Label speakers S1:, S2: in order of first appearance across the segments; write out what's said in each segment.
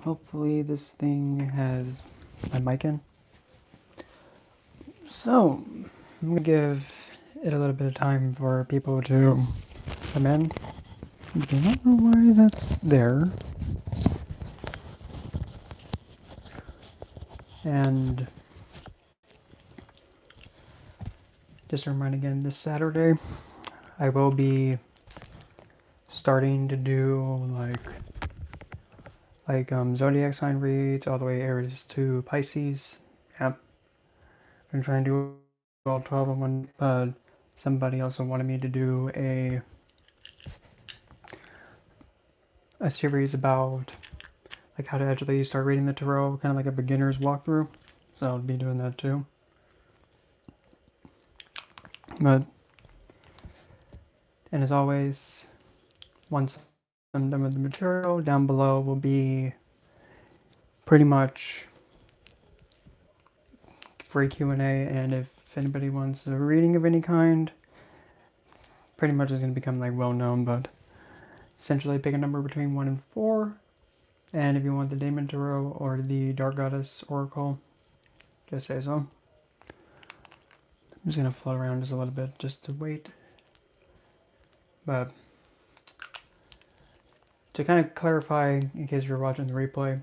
S1: Hopefully this thing has my mic in. So, I'm gonna give it a little bit of time for people to come in. I don't know why that's there. And just a reminder again, this Saturday I will be starting to do zodiac sign reads all the way Aries to Pisces. Yep. I'm trying to do all 12 in one, but somebody also wanted me to do a series about like how to actually start reading the tarot, kind of like a beginner's walkthrough. So I'll be doing that too. But, and as always, once I'm done with the material, down below will be pretty much free Q&A, and if anybody wants a reading of any kind, pretty much is going to become like well known, but essentially pick a number between 1 and 4, and if you want the Daemon Tarot or the Dark Goddess Oracle, just say so. I'm just going to float around just a little bit just to wait. But to kind of clarify, in case you're watching the replay,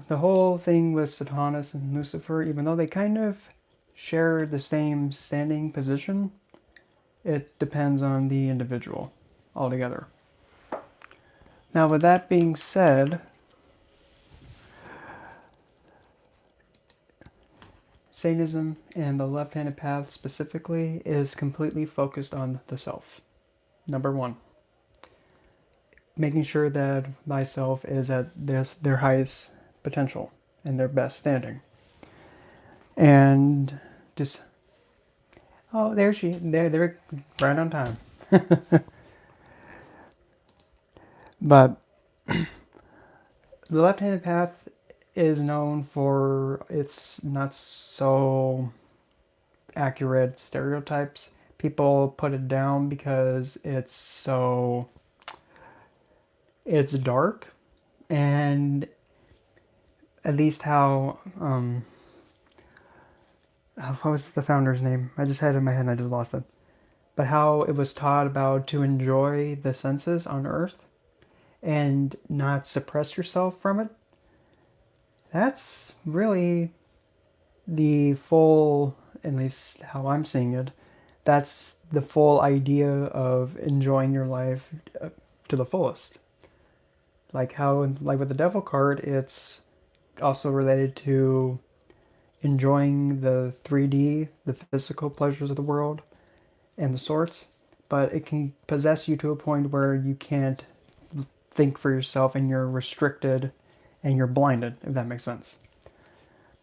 S1: the whole thing with Satanus and Lucifer, even though they kind of share the same standing position, it depends on the individual altogether. Now, with that being said, Satanism and the left-handed path specifically is completely focused on the self. Number one, making sure that thyself is at their highest potential and their best standing. And just, oh, there they're right on time. But the left-handed path is known for its not so accurate stereotypes. People put it down because it's dark, and at least how what was the founder's name? I just had it in my head and I just lost it. But how it was taught about to enjoy the senses on Earth and not suppress yourself from it. That's really the full, at least how I'm seeing it, that's the full idea of enjoying your life to the fullest. Like how, like with the Devil card, it's also related to enjoying the 3D, the physical pleasures of the world, and the sorts, but it can possess you to a point where you can't think for yourself and you're restricted and you're blinded, if that makes sense.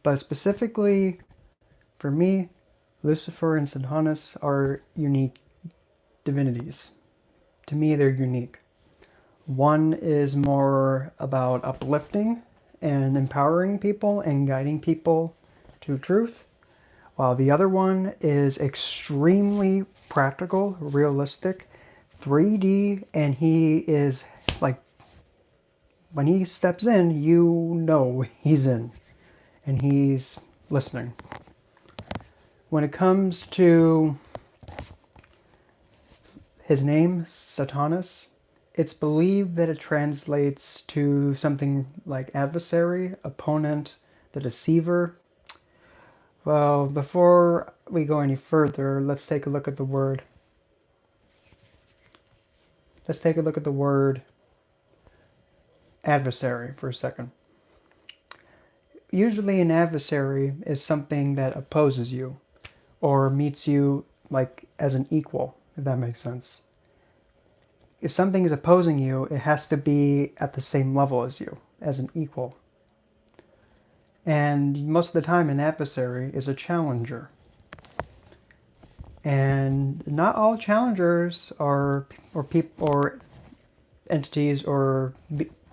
S1: But specifically, for me, Lucifer and Satanus are unique divinities. To me, they're unique. One is more about uplifting and empowering people and guiding people to truth, while the other one is extremely practical, realistic, 3D, and he is like, when he steps in, you know he's in, and he's listening. When it comes to his name, Satanus, it's believed that it translates to something like adversary, opponent, the deceiver. Well, before we go any further, let's take a look at the word. Let's take a look at the word adversary for a second. Usually an adversary is something that opposes you or meets you like as an equal, if that makes sense. If something is opposing you, it has to be at the same level as you, as an equal. And most of the time an adversary is a challenger. And not all challengers are or people or entities or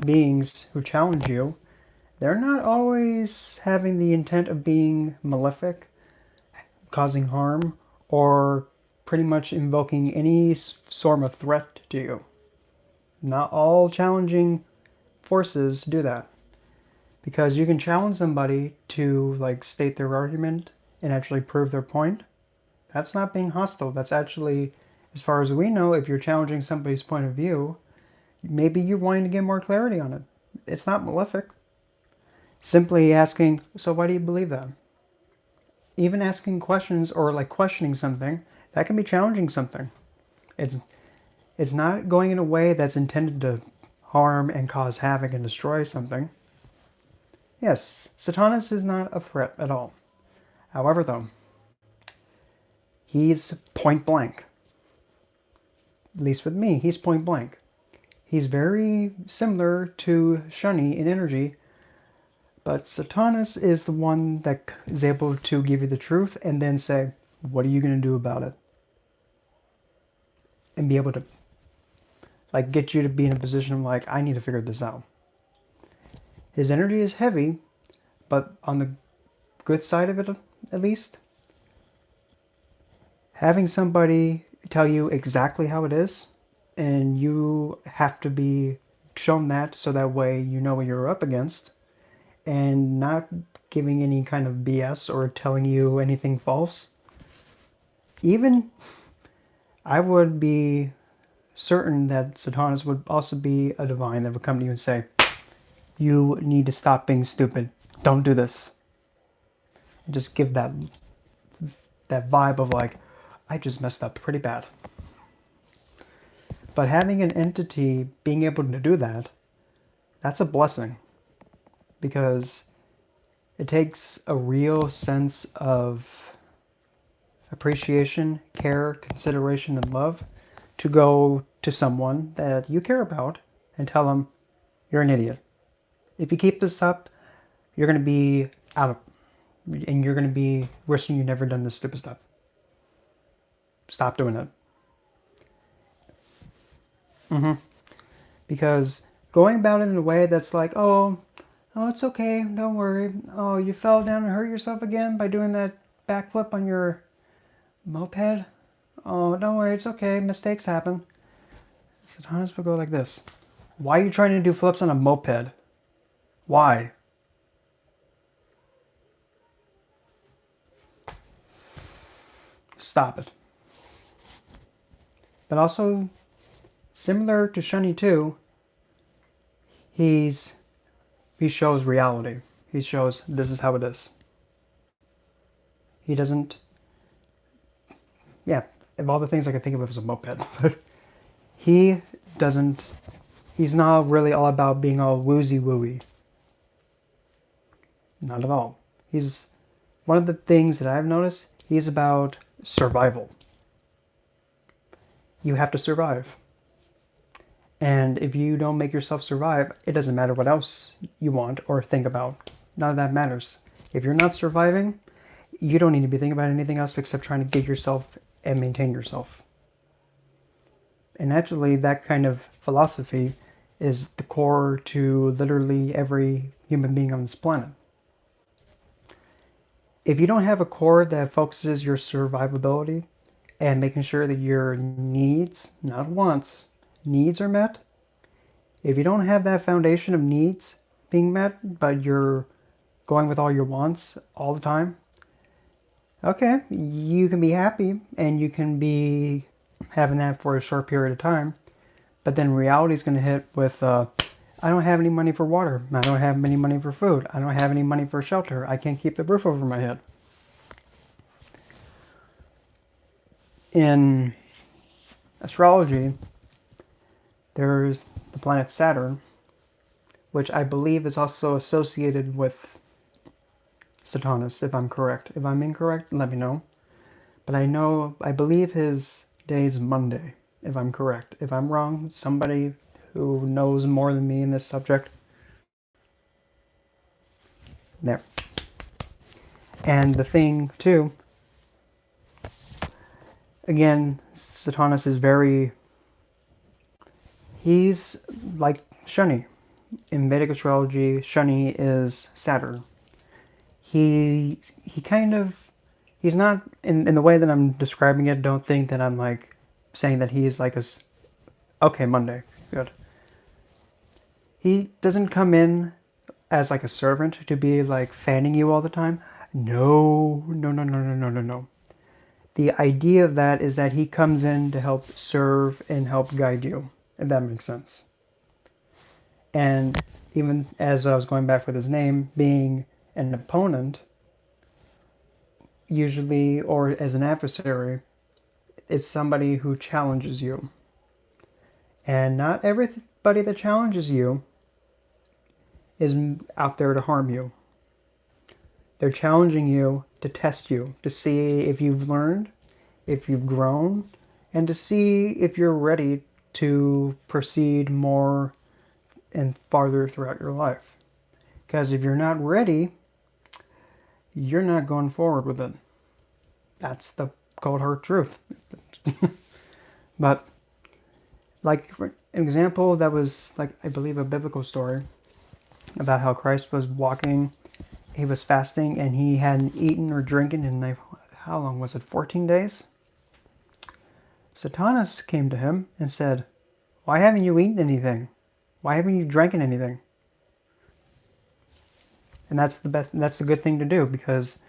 S1: beings who challenge you, they're not always having the intent of being malefic, causing harm, or pretty much invoking any sort of threat to you. Not all challenging forces do that. Because you can challenge somebody to like state their argument and actually prove their point. That's not being hostile. That's actually, as far as we know, if you're challenging somebody's point of view, maybe you're wanting to get more clarity on it. It's not malefic. Simply asking, so why do you believe that? Even asking questions or like questioning something, that can be challenging something. It's it's not going in a way that's intended to harm and cause havoc and destroy something. Yes, Satanus is not a threat at all. However, though, he's point blank. At least with me, he's point blank. He's very similar to Shani in energy, but Satanus is the one that is able to give you the truth and then say, what are you going to do about it? And be able to like get you to be in a position of like, I need to figure this out. His energy is heavy, but on the good side of it, at least, having somebody tell you exactly how it is, and you have to be shown that so that way you know what you're up against, and not giving any kind of BS or telling you anything false. Even I would be certain that Satanus would also be a divine that would come to you and say, you need to stop being stupid. Don't do this. And just give that vibe of like, I just messed up pretty bad. But having an entity being able to do that, that's a blessing. Because it takes a real sense of appreciation, care, consideration, and love to go to someone that you care about and tell them, you're an idiot. If you keep this up, you're going to be out of, and you're going to be wishing you never done this stupid stuff. Stop doing it. Because going about it in a way that's like, oh, it's okay, don't worry. Oh, you fell down and hurt yourself again by doing that backflip on your moped? Oh, don't worry, it's okay, mistakes happen. Satanus will go like this. Why are you trying to do flips on a moped? Why? Stop it. But also, similar to Shani 2, he shows reality. He shows this is how it is. He doesn't, yeah, of all the things I could think of as a moped, but he doesn't, he's not really all about being all woozy-wooey. Not at all. He's, one of the things that I've noticed, he's about survival. You have to survive. And if you don't make yourself survive, it doesn't matter what else you want or think about. None of that matters. If you're not surviving, you don't need to be thinking about anything else except trying to get yourself and maintain yourself. And actually, that kind of philosophy is the core to literally every human being on this planet. If you don't have a core that focuses your survivability and making sure that your needs, not wants, needs are met, if you don't have that foundation of needs being met, but you're going with all your wants all the time, okay, you can be happy and you can be having that for a short period of time, but then reality is going to hit with, I don't have any money for water, I don't have any money for food, I don't have any money for shelter, I can't keep the roof over my head. In astrology, there's the planet Saturn, which I believe is also associated with Satanus, if I'm correct. If I'm incorrect, let me know. But I believe his day is Monday, if I'm correct. If I'm wrong, somebody who knows more than me in this subject. There. And the thing, too, again, Satanus is very, he's like Shani. In Vedic astrology, Shani is Saturn. He's not, in the way that I'm describing it, don't think that I'm like saying that he's like okay, Monday, good. He doesn't come in as like a servant to be like fanning you all the time. No, no, no, no, no, no, no, no. The idea of that is that he comes in to help serve and help guide you, if that makes sense. And even as I was going back with his name, being an opponent, usually, or as an adversary, is somebody who challenges you. And not everybody that challenges you is out there to harm you. They're challenging you to test you, to see if you've learned, if you've grown, and to see if you're ready to proceed more and farther throughout your life. Because if you're not ready, you're not going forward with it. That's the cold hard truth. But like for an example that was like, I believe, a biblical story about how Christ was walking, he was fasting, and he hadn't eaten or drinking in, how long was it, 14 days? Satanus came to him and said, why haven't you eaten anything? Why haven't you drinking anything? And that's the good thing to do, because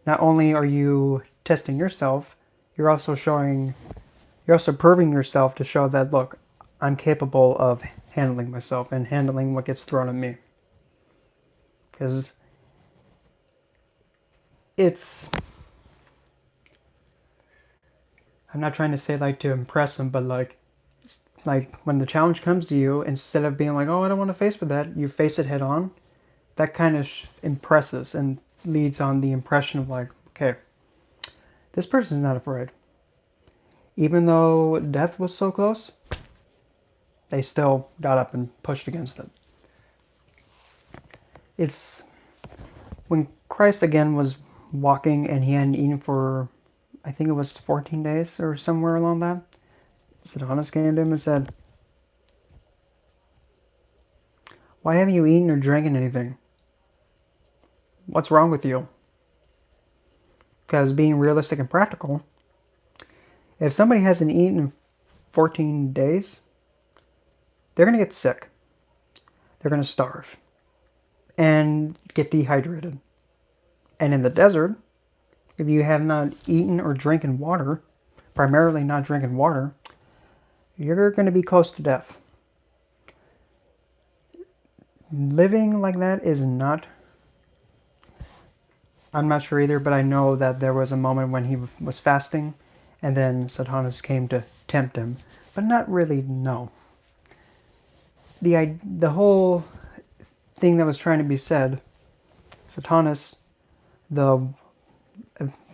S1: not only are you testing yourself, you're also proving yourself to show that, look, I'm capable of handling myself and handling what gets thrown at me. Because I'm not trying to say like to impress them, but like when the challenge comes to you, instead of being like, oh, I don't want to face with that, you face it head on. That kind of impresses and leads on the impression of like, okay, this person's not afraid. Even though death was so close, they still got up and pushed against it. It's when Christ again was walking and he hadn't eaten for, I think it was 14 days or somewhere along that. Satanus came to him and said, why haven't you eaten or drinking anything? What's wrong with you? Because being realistic and practical, if somebody hasn't eaten in 14 days, they're going to get sick. They're going to starve and get dehydrated. And in the desert, if you have not eaten or drinking water, primarily not drinking water, you're going to be close to death. Living like that is not... I'm not sure either, but I know that there was a moment when he was fasting, and then Satanus came to tempt him. But not really, no. The whole thing that was trying to be said, Satanus,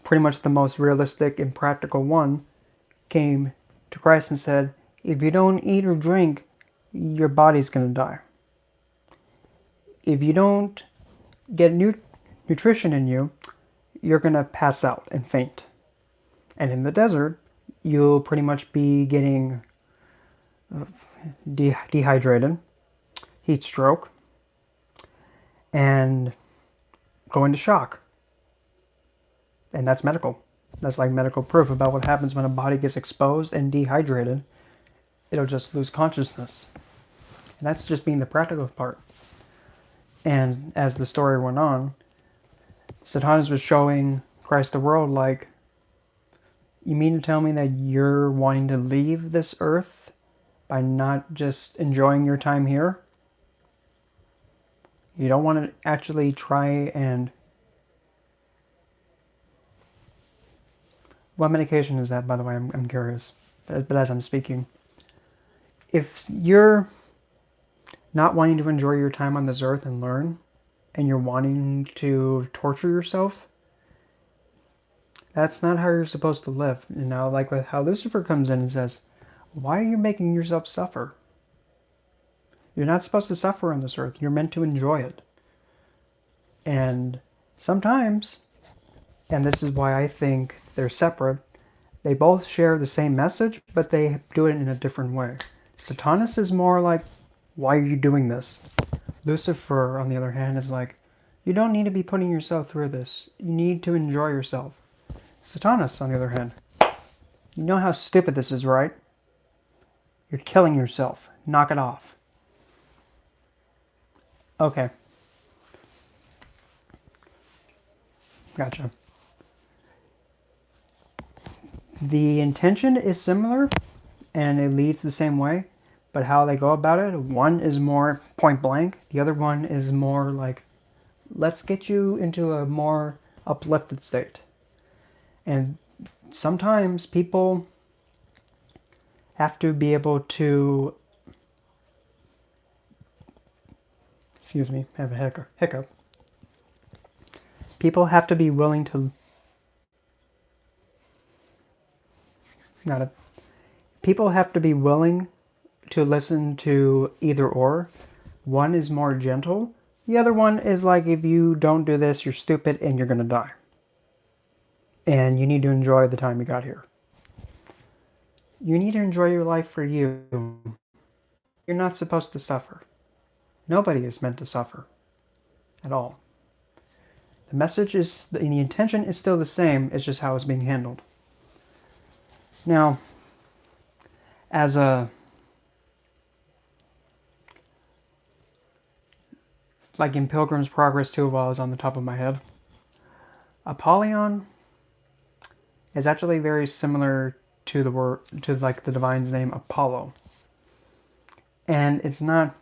S1: pretty much the most realistic and practical one, came to Christ and said, if you don't eat or drink, your body's going to die. If you don't get nutrition in you, you're going to pass out and faint. And in the desert, you'll pretty much be getting dehydrated, heat stroke, and go into shock. And that's medical. That's like medical proof about what happens when a body gets exposed and dehydrated. It'll just lose consciousness. And that's just being the practical part. And as the story went on, Satanus was showing Christ the world like, you mean to tell me that you're wanting to leave this earth by not just enjoying your time here? You don't want to actually try and... What medication is that, by the way? I'm curious. But as I'm speaking, if you're not wanting to enjoy your time on this earth and learn, and you're wanting to torture yourself, that's not how you're supposed to live. You know, like with how Lucifer comes in and says, why are you making yourself suffer? You're not supposed to suffer on this earth. You're meant to enjoy it. And sometimes, and this is why I think they're separate, they both share the same message, but they do it in a different way. Satanus is more like, why are you doing this? Lucifer, on the other hand, is like, you don't need to be putting yourself through this. You need to enjoy yourself. Satanus, on the other hand, you know how stupid this is, right? You're killing yourself. Knock it off. Okay, gotcha. The intention is similar and it leads the same way, but how they go about it, one is more point blank, the other one is more like, let's get you into a more uplifted state. And sometimes people have to be able to, excuse me, have a hiccup. People have to be willing to, not a, people have to be willing to listen to either or. One is more gentle. The other one is like, if you don't do this, you're stupid and you're going to die. And you need to enjoy the time you got here. You need to enjoy your life for you. You're not supposed to suffer. Nobody is meant to suffer at all. The message is, and the intention is still the same, it's just how it's being handled. Now, as a, like in Pilgrim's Progress 2, while I was on the top of my head, Apollyon is actually very similar to the word, to like the divine's name Apollo. And it's not,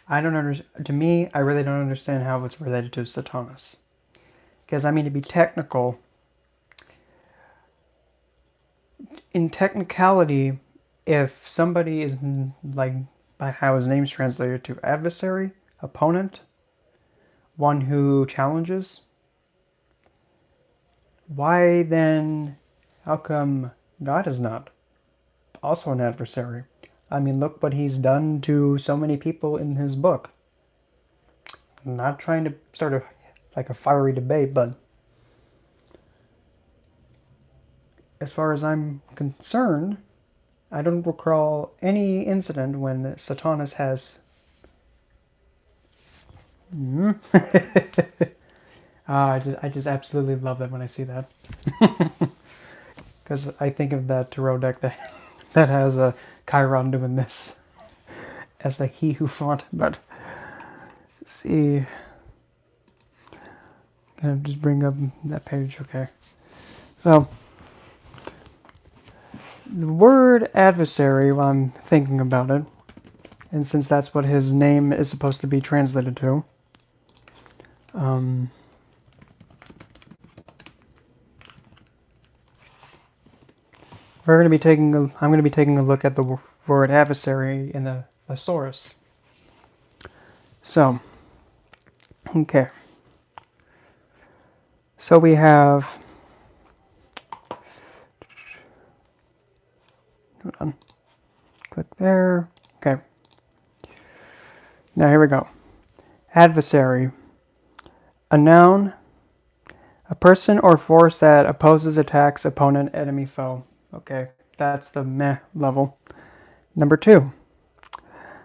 S1: I don't understand, to me, I really don't understand how it's related to Satanus. Because, I mean, to be technical, in technicality, if somebody is, like, by how his name's translated to adversary, opponent, one who challenges, why then, how come God is not also an adversary? I mean, look what he's done to so many people in his book. I'm not trying to start a fiery debate, but as far as I'm concerned, I don't recall any incident when Satanus has... I just absolutely love that when I see that. Because I think of that tarot deck that has a Chiron doing this as the he who fought. But let's see, gonna just bring up that page. Okay, so the word adversary, while I'm thinking about it, and since that's what his name is supposed to be translated to, we're going to be taking I'm going to be taking a look at the word adversary in the thesaurus. So, okay. So we have, hold on, click there. Okay. Now here we go. Adversary, a noun, a person or force that opposes, attacks, opponent, enemy, foe. Okay, that's the meh level. Number 2,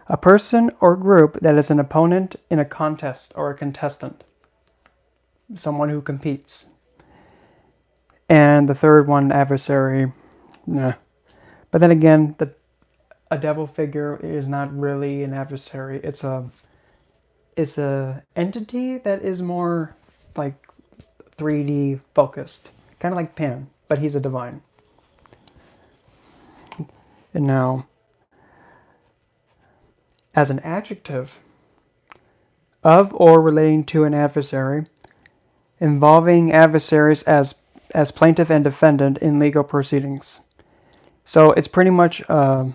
S1: a person or group that is an opponent in a contest or a contestant. Someone who competes. And the third one, adversary, nah. But then again, a devil figure is not really an adversary. It's a entity that is more like 3D focused, kind of like Pan, but he's a divine. And now, as an adjective, of or relating to an adversary, involving adversaries as plaintiff and defendant in legal proceedings. So it's pretty much, where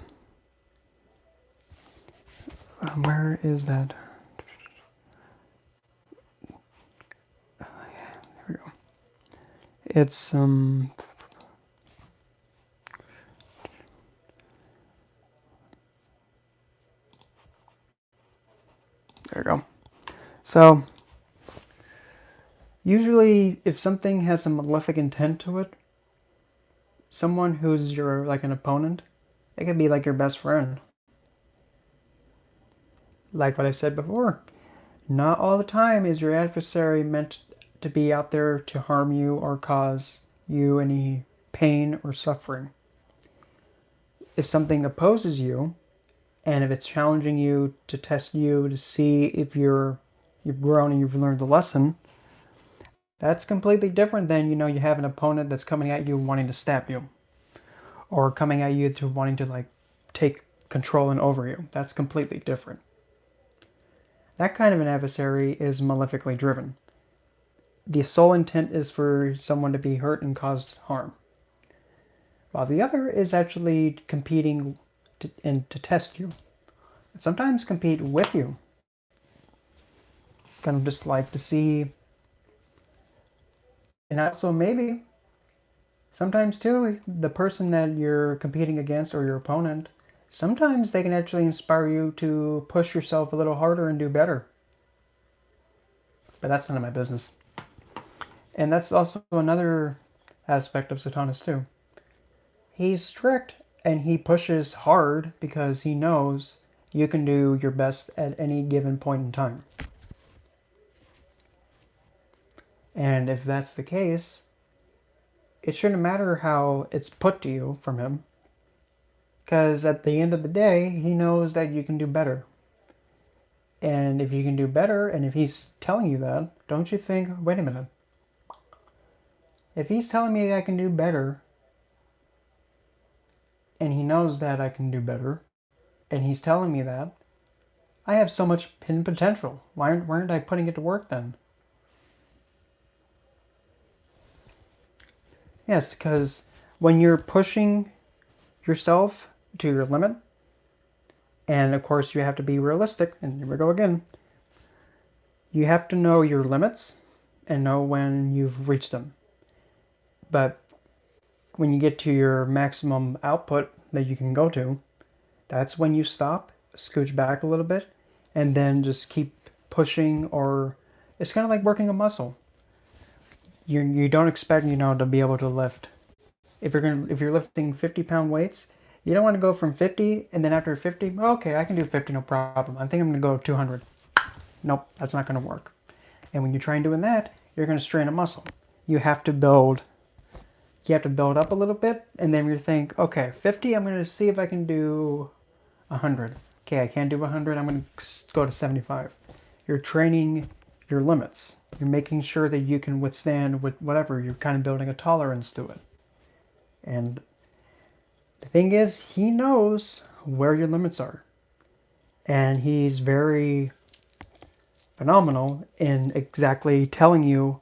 S1: is that? There we go. It's, there we go. So, usually if something has some malefic intent to it, someone who's like an opponent, it could be like your best friend. Like what I said before, not all the time is your adversary meant to be out there to harm you or cause you any pain or suffering. If something opposes you, And if it's challenging you to test you to see if you've grown and you've learned the lesson, that's completely different than, you have an opponent that's coming at you wanting to stab you, or coming at you to wanting to like take control and over you. That's completely different. That kind of an adversary is malefically driven. The sole intent is for someone to be hurt and cause harm, while the other is actually competing to test you. Sometimes compete with you. Kind of just like to see, and also maybe sometimes too, the person that you're competing against or your opponent, sometimes they can actually inspire you to push yourself a little harder and do better. But that's none of my business. And that's also another aspect of Satanus too. He's strict and he pushes hard because he knows you can do your best at any given point in time. And if that's the case, it shouldn't matter how it's put to you from him, because at the end of the day, he knows that you can do better. And if you can do better, and if he's telling you that, don't you think, wait a minute, if he's telling me I can do better, and he knows that I can do better, and he's telling me that, I have so much hidden potential. Why aren't I putting it to work then? Yes, because when you're pushing yourself to your limit, and of course you have to be realistic, and here we go again, you have to know your limits and know when you've reached them. But when you get to your maximum output that you can go to, that's when you stop, scooch back a little bit, and then just keep pushing. Or it's kind of like working a muscle. You don't expect, to be able to lift. If you're lifting 50-pound weights, you don't want to go from 50 and then after 50, okay, I can do 50, no problem. I think I'm going to go 200. Nope, that's not going to work. And when you try and doing that, you're going to strain a muscle. You have to build up a little bit, and then you think, okay, 50, I'm going to see if I can do 100. Okay, I can't do 100, I'm going to go to 75. You're training your limits. You're making sure that you can withstand with whatever. You're kind of building a tolerance to it. And the thing is, he knows where your limits are. And he's very phenomenal in exactly telling you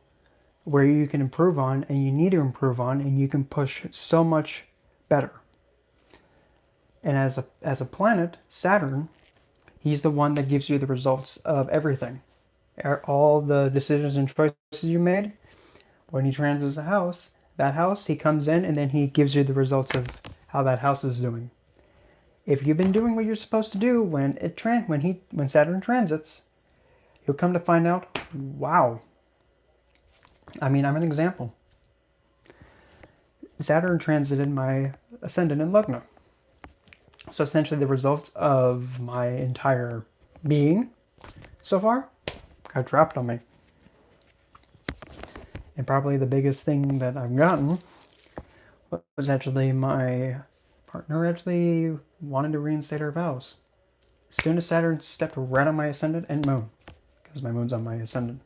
S1: where you can improve on and you need to improve on, and you can push so much better. And as a planet, Saturn, he's the one that gives you the results of everything. All the decisions and choices you made, when he transits a house, that house, he comes in and then he gives you the results of how that house is doing. If you've been doing what you're supposed to do when Saturn transits, you'll come to find out, wow. I mean, I'm an example. Saturn transited my ascendant in Lugna. So essentially the results of my entire being so far got dropped on me. And probably the biggest thing that I've gotten was actually my partner actually wanted to reinstate her vows. As soon as Saturn stepped right on my ascendant and moon, because my moon's on my ascendant,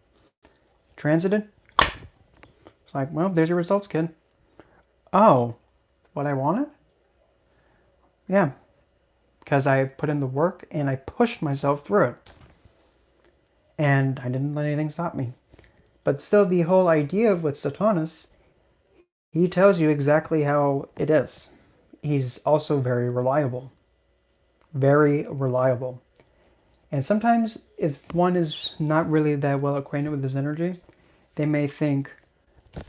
S1: transited, it's like, well, there's your results, kid. Oh, what I wanted? Yeah, because I put in the work and I pushed myself through it. And I didn't let anything stop me. But still, the whole idea of with Satanus, he tells you exactly how it is. He's also very reliable. Very reliable. And sometimes, if one is not really that well acquainted with his energy, they may think,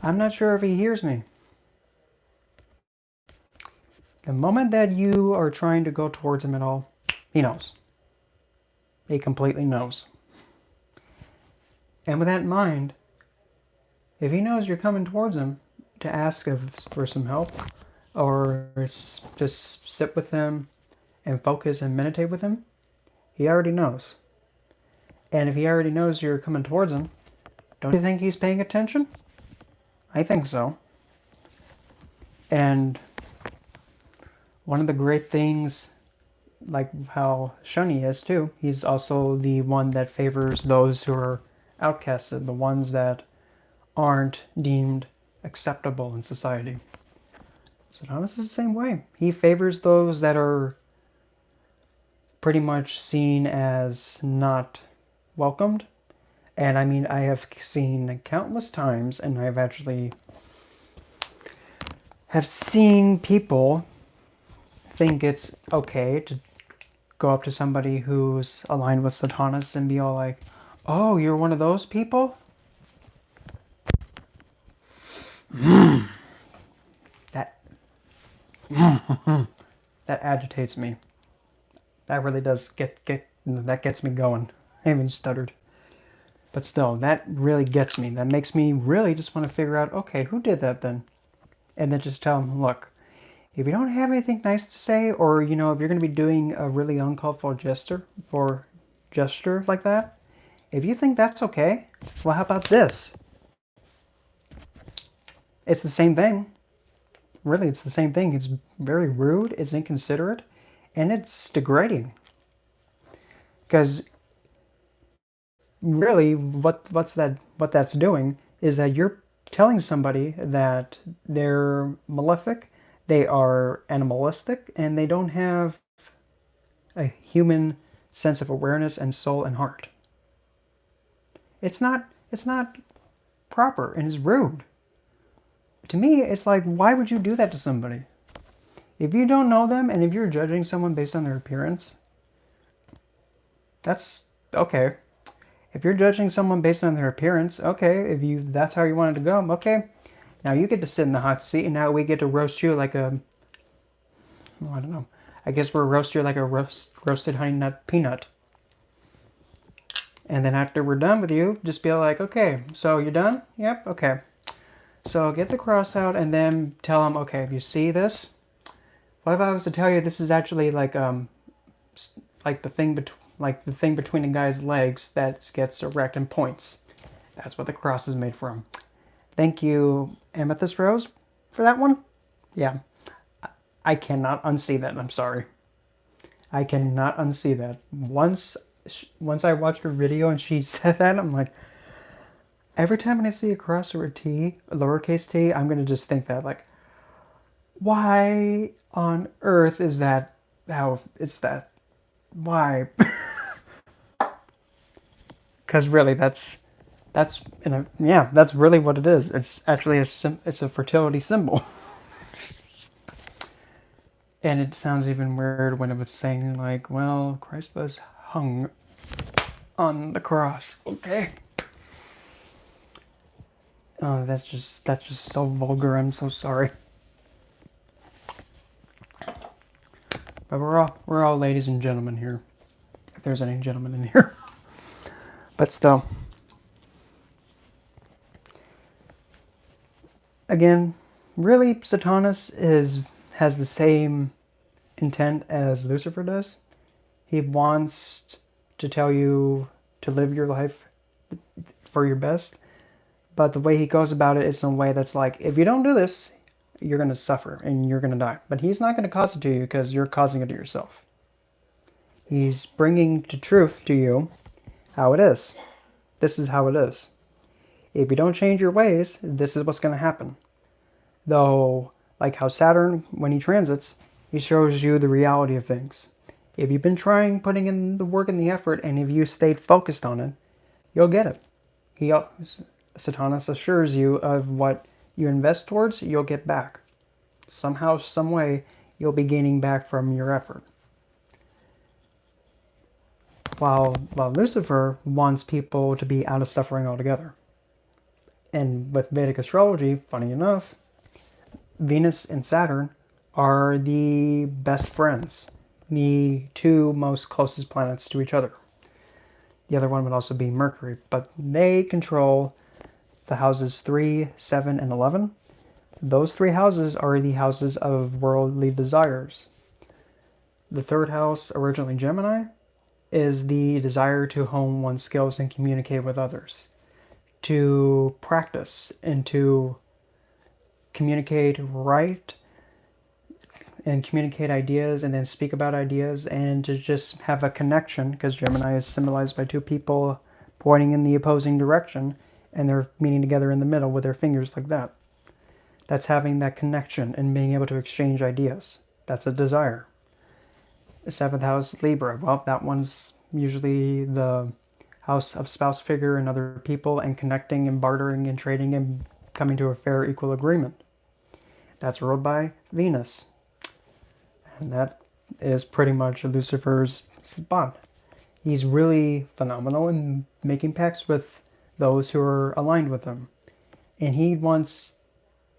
S1: I'm not sure if he hears me. The moment that you are trying to go towards him at all, he knows. He completely knows. And with that in mind, if he knows you're coming towards him to ask for some help, or just sit with him and focus and meditate with him, he already knows. And if he already knows you're coming towards him, don't you think he's paying attention? I think so. And one of the great things like how Shunny is too. He's also the one that favors those who are outcasted, the ones that aren't deemed acceptable in society. Satanus is the same way. He favors those that are pretty much seen as not welcomed. And I mean, I have seen countless times, and I've actually have seen people think it's okay to go up to somebody who's aligned with Satanus and be all like, "Oh, you're one of those people?" That that agitates me. That really does get that gets me going. I even stuttered. But still, that really gets me. That makes me really just want to figure out, okay, who did that then? And then just tell them, look, if you don't have anything nice to say, or if you're going to be doing a really uncalled for gesture like that, if you think that's okay, well, how about this? It's the same thing. Really, it's the same thing. It's very rude, it's inconsiderate, and it's degrading. Because really, what that's doing is that you're telling somebody that they're malefic, they are animalistic, and they don't have a human sense of awareness and soul and heart. It's not proper and it's rude. To me, it's like, why would you do that to somebody? If you don't know them and if you're judging someone based on their appearance, that's okay. If you're judging someone based on their appearance, okay, if you that's how you wanted to go, okay. Now you get to sit in the hot seat, and now we get to roast you like a, well, I don't know. I guess we'll roast you like a roasted honey nut peanut. And then after we're done with you, just be like, okay, so you're done? Yep, okay. So get the cross out and then tell them, okay, if you see this, what if I was to tell you this is actually like the thing between a guy's legs that gets erect and points. That's what the cross is made from. Thank you, Amethyst Rose, for that one. Yeah, I cannot unsee that. I'm sorry. I cannot unsee that. Once I watched her video and she said that, I'm like, every time I see a cross or a T, a lowercase t, I'm going to just think that, like, why on earth is that how it's that? Why? Because really, that's that's really what it is. It's actually it's a fertility symbol. And it sounds even weird when it was saying like, well, Christ was hung on the cross. Okay. Oh, that's just so vulgar. I'm so sorry. But we're all ladies and gentlemen here. If there's any gentlemen in here. But still. Again, really, Satanus has the same intent as Lucifer does. He wants to tell you to live your life for your best, but the way he goes about it is in a way that's like, if you don't do this, you're going to suffer and you're going to die. But he's not going to cause it to you because you're causing it to yourself. He's bringing the truth to you how it is. This is how it is. If you don't change your ways, this is what's going to happen. Though, like how Saturn, when he transits, he shows you the reality of things. If you've been putting in the work and the effort, and if you stayed focused on it, you'll get it. Satanus assures you of what you invest towards, you'll get back. Somehow, some way, you'll be gaining back from your effort. While Lucifer wants people to be out of suffering altogether. And with Vedic astrology, funny enough, Venus and Saturn are the best friends, the two most closest planets to each other. The other one would also be Mercury, but they control the houses 3, 7, and 11. Those three houses are the houses of worldly desires. The third house, originally Gemini, is the desire to hone one's skills and communicate with others, to practice and to communicate right, and communicate ideas and then speak about ideas and to just have a connection, because Gemini is symbolized by two people pointing in the opposing direction and they're meeting together in the middle with their fingers like that. That's having that connection and being able to exchange ideas. That's a desire. The seventh house, Libra. Well, that one's usually the house of spouse figure and other people and connecting and bartering and trading and coming to a fair equal agreement. That's ruled by Venus. And that is pretty much Lucifer's spot. He's really phenomenal in making pacts with those who are aligned with him. And he wants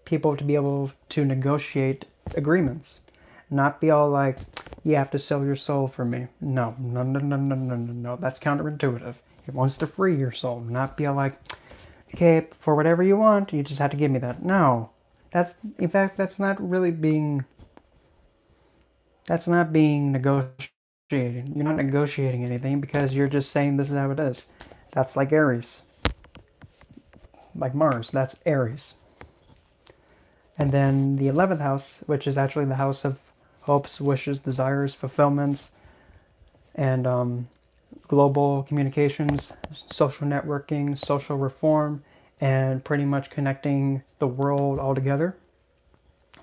S1: people to be able to negotiate agreements. Not be all like, you have to sell your soul for me. No. That's counterintuitive. He wants to free your soul. Not be all like, okay, for whatever you want, you just have to give me that. No. In fact, that's not being negotiating. You're not negotiating anything because you're just saying this is how it is. That's like Aries. Like Mars, that's Aries. And then the 11th house, which is actually the house of hopes, wishes, desires, fulfillments, and global communications, social networking, social reform, and pretty much connecting the world all together.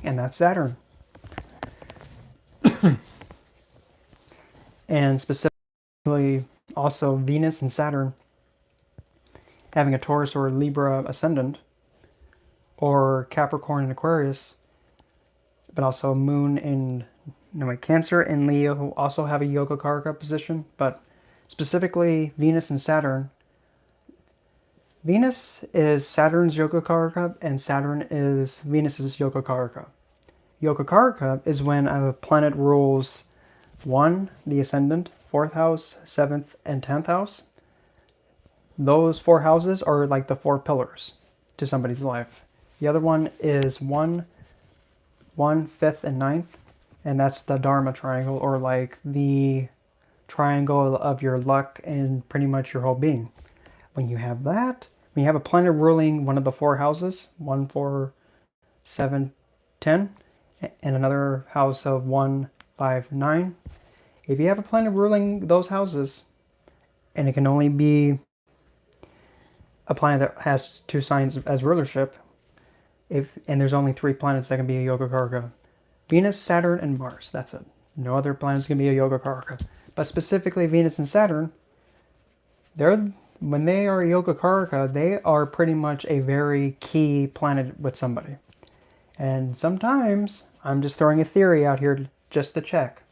S1: And that's Saturn. And specifically also Venus and Saturn having a Taurus or Libra ascendant, or Capricorn and Aquarius, but also Moon in Cancer and Leo, who also have a Yogacaraka position, but specifically Venus and Saturn. Venus is Saturn's Yogacaraka and Saturn is Venus's Yogacaraka. Yogacaraka is when a planet rules 1, the ascendant, 4th house, 7th, and 10th house. Those 4 houses are like the 4 pillars to somebody's life. The other one is 1, 5th, and 9th, and that's the Dharma triangle, or like the triangle of your luck and pretty much your whole being. When you have that, when you have a planet ruling one of the 4 houses, 1, 4, 7, 10, and another house of 1, 5, 9, if you have a planet ruling those houses, and it can only be a planet that has 2 signs as rulership, and there's only 3 planets that can be a Yogacaraka. Venus, Saturn, and Mars. That's it. No other planets can be a Yogacaraka. But specifically Venus and Saturn, when they are a Yogacaraka, they are pretty much a very key planet with somebody. And sometimes, I'm just throwing a theory out here just to check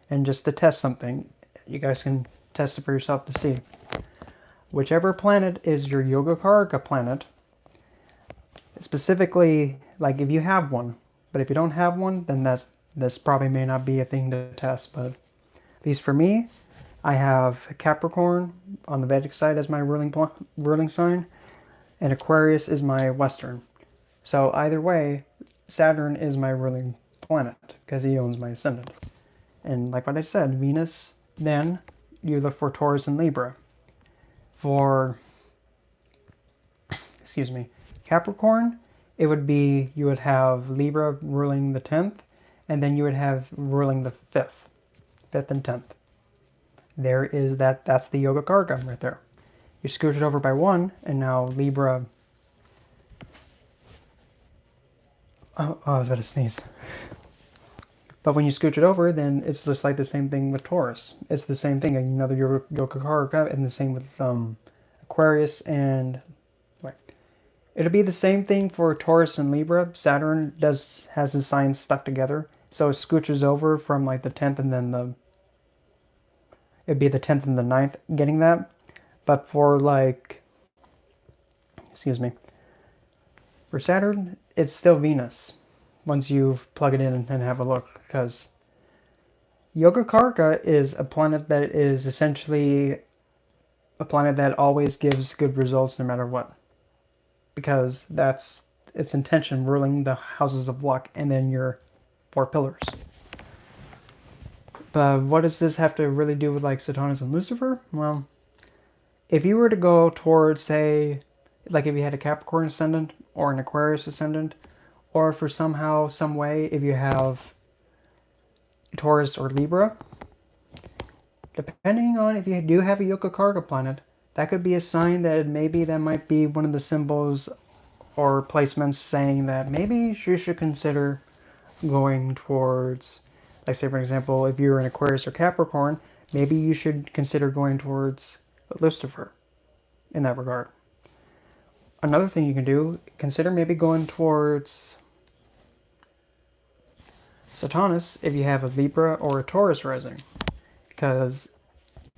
S1: and just to test something. You guys can test it for yourself to see. Whichever planet is your Yogacaraka planet, specifically, like if you have one, but if you don't have one, then this probably may not be a thing to test. But at least for me, I have Capricorn on the Vedic side as my ruling sign, and Aquarius is my Western. So either way, Saturn is my ruling planet because he owns my ascendant. And like what I said, Venus, then you look for Taurus and Libra. For Capricorn, it would be, you would have Libra ruling the 10th, and then you would have ruling the 5th and 10th. There is that's the Yogacaraka right there. You scooch it over by 1, and now Libra. Oh, I was about to sneeze. But when you scooch it over, then it's just like the same thing with Taurus. It's the same thing, another Yogacaraka, and the same with Aquarius and... It'll be the same thing for Taurus and Libra. Saturn has his signs stuck together, so it scooches over from like the 10th and then it'd be the 10th and the 9th getting that. But for for Saturn, it's still Venus once you plug it in and have a look, because Yogacaraka is a planet that is essentially a planet that always gives good results no matter what. Because that's its intention, ruling the houses of luck and then your 4 pillars. But what does this have to really do with like Satanus and Lucifer? Well, if you were to go towards, say, like if you had a Capricorn ascendant or an Aquarius ascendant, or for somehow, some way, if you have Taurus, or Libra, depending on if you do have a Yoga Karga planet, that could be a sign that maybe that might be one of the symbols or placements saying that maybe you should consider going towards, like say for example, if you're an Aquarius or Capricorn, maybe you should consider going towards Lucifer in that regard. Another thing you can do, consider maybe going towards Satanus if you have a Libra or a Taurus rising. Because,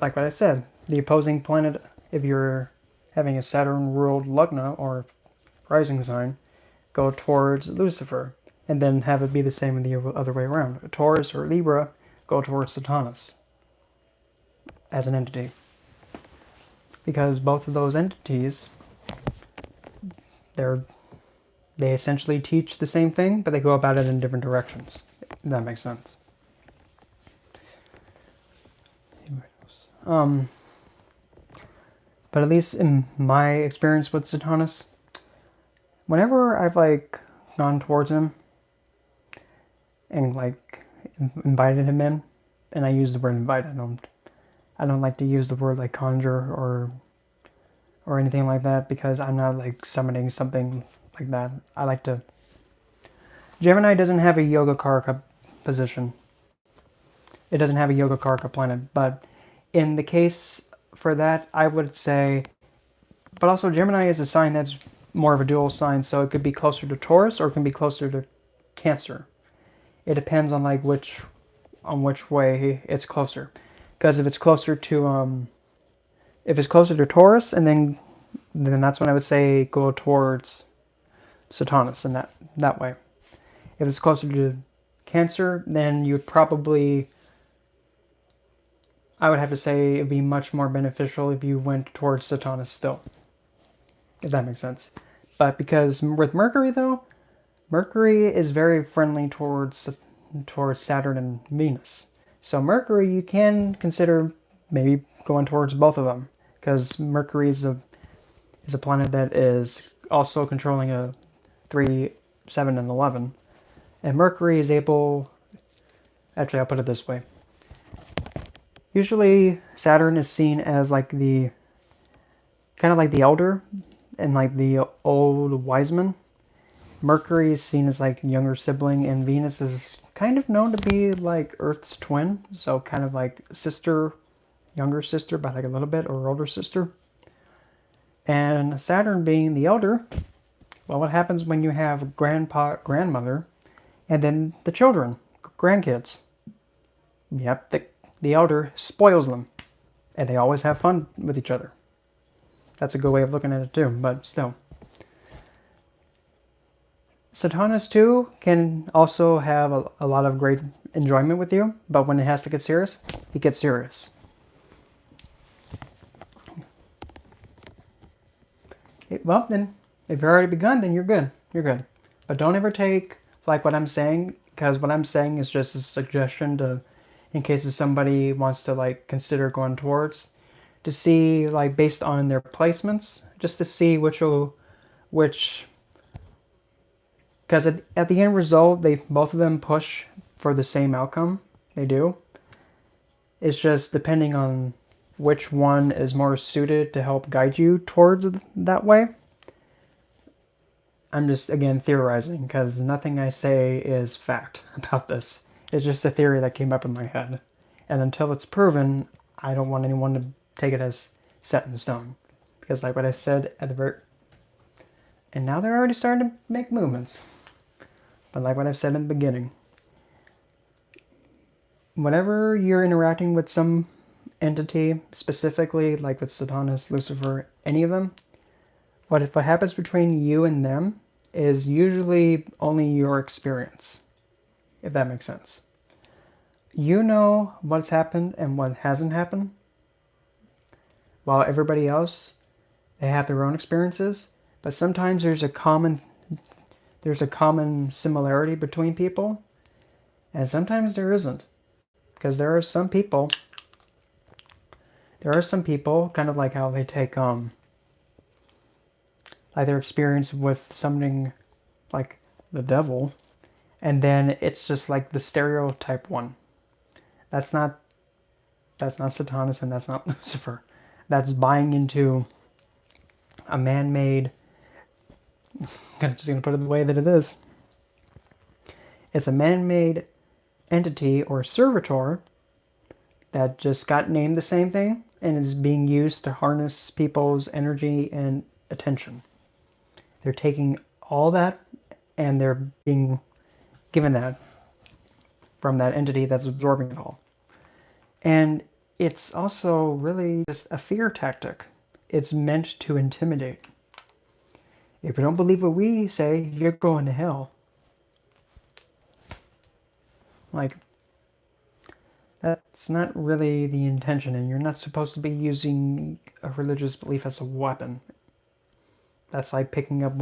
S1: like what I said, the opposing planet, if you're having a Saturn ruled Lugna or rising sign, go towards Lucifer. And then have it be the same in the other way around. A Taurus or Libra, go towards Satanus as an entity. Because both of those entities, they essentially teach the same thing, but they go about it in different directions. If that makes sense. But at least in my experience with Satanus, whenever I've like gone towards him and like invited him in, and I use the word invite, I don't like to use the word like conjure or anything like that, because I'm not like summoning something like that. I like to... Gemini doesn't have a Yoga Karaka position. It doesn't have a Yoga Karaka planet, but in the case for that, I would say... But also Gemini is a sign that's more of a dual sign, so it could be closer to Taurus or it can be closer to Cancer. It depends on like which way it's closer. Because if it's closer to Taurus, and then that's when I would say go towards Satanus in that way. If it's closer to Cancer, then you would probably... I would have to say it would be much more beneficial if you went towards Satanus still. If that makes sense. But because with Mercury though, Mercury is very friendly towards Saturn and Venus. So Mercury, you can consider maybe going towards both of them. Because Mercury is a planet that is also controlling a 3, 7, and 11. And Mercury is able... Actually, I'll put it this way. Usually, Saturn is seen as like the... kind of like the elder and like the old wise man. Mercury is seen as like younger sibling, and Venus is kind of known to be like Earth's twin. So kind of like sister, younger sister by like a little bit, or older sister. And Saturn being the elder, well, what happens when you have grandpa, grandmother, and then the children, grandkids? Yep, the elder spoils them, and they always have fun with each other. That's a good way of looking at it too, but still. Satanus too can also have a lot of great enjoyment with you, but when it has to get serious, it gets serious. Well, then, if you've already begun, then you're good. You're good. But don't ever take like what I'm saying, because what I'm saying is just a suggestion to, in case if somebody wants to like consider going towards, to see like based on their placements, just to see which, because at the end result, both of them push for the same outcome. They do. It's just depending on which one is more suited to help guide you towards that way. I'm just, again, theorizing, because nothing I say is fact about this. It's just a theory that came up in my head. And until it's proven, I don't want anyone to take it as set in stone. Because like what I said at the very... And now they're already starting to make movements. But like what I've said in the beginning, whenever you're interacting with some entity, specifically like with Satanus, Lucifer, any of them, what happens between you and them is usually only your experience, if that makes sense. You know what's happened and what hasn't happened, while everybody else, they have their own experiences, but sometimes there's a common similarity between people, and sometimes there isn't. Because there are some people, kind of like how they take, like their experience with summoning, like, the devil, and then it's just like the stereotype one. That's not Satanus and that's not Lucifer. That's buying into a man-made. I'm just gonna put it the way that it is. It's a man-made entity or servitor that just got named the same thing and is being used to harness people's energy and attention. They're taking all that and they're being given that from that entity that's absorbing it all. And it's also really just a fear tactic. It's meant to intimidate. If you don't believe what we say, you're going to hell. Like, that's not really the intention, and you're not supposed to be using a religious belief as a weapon. That's like picking up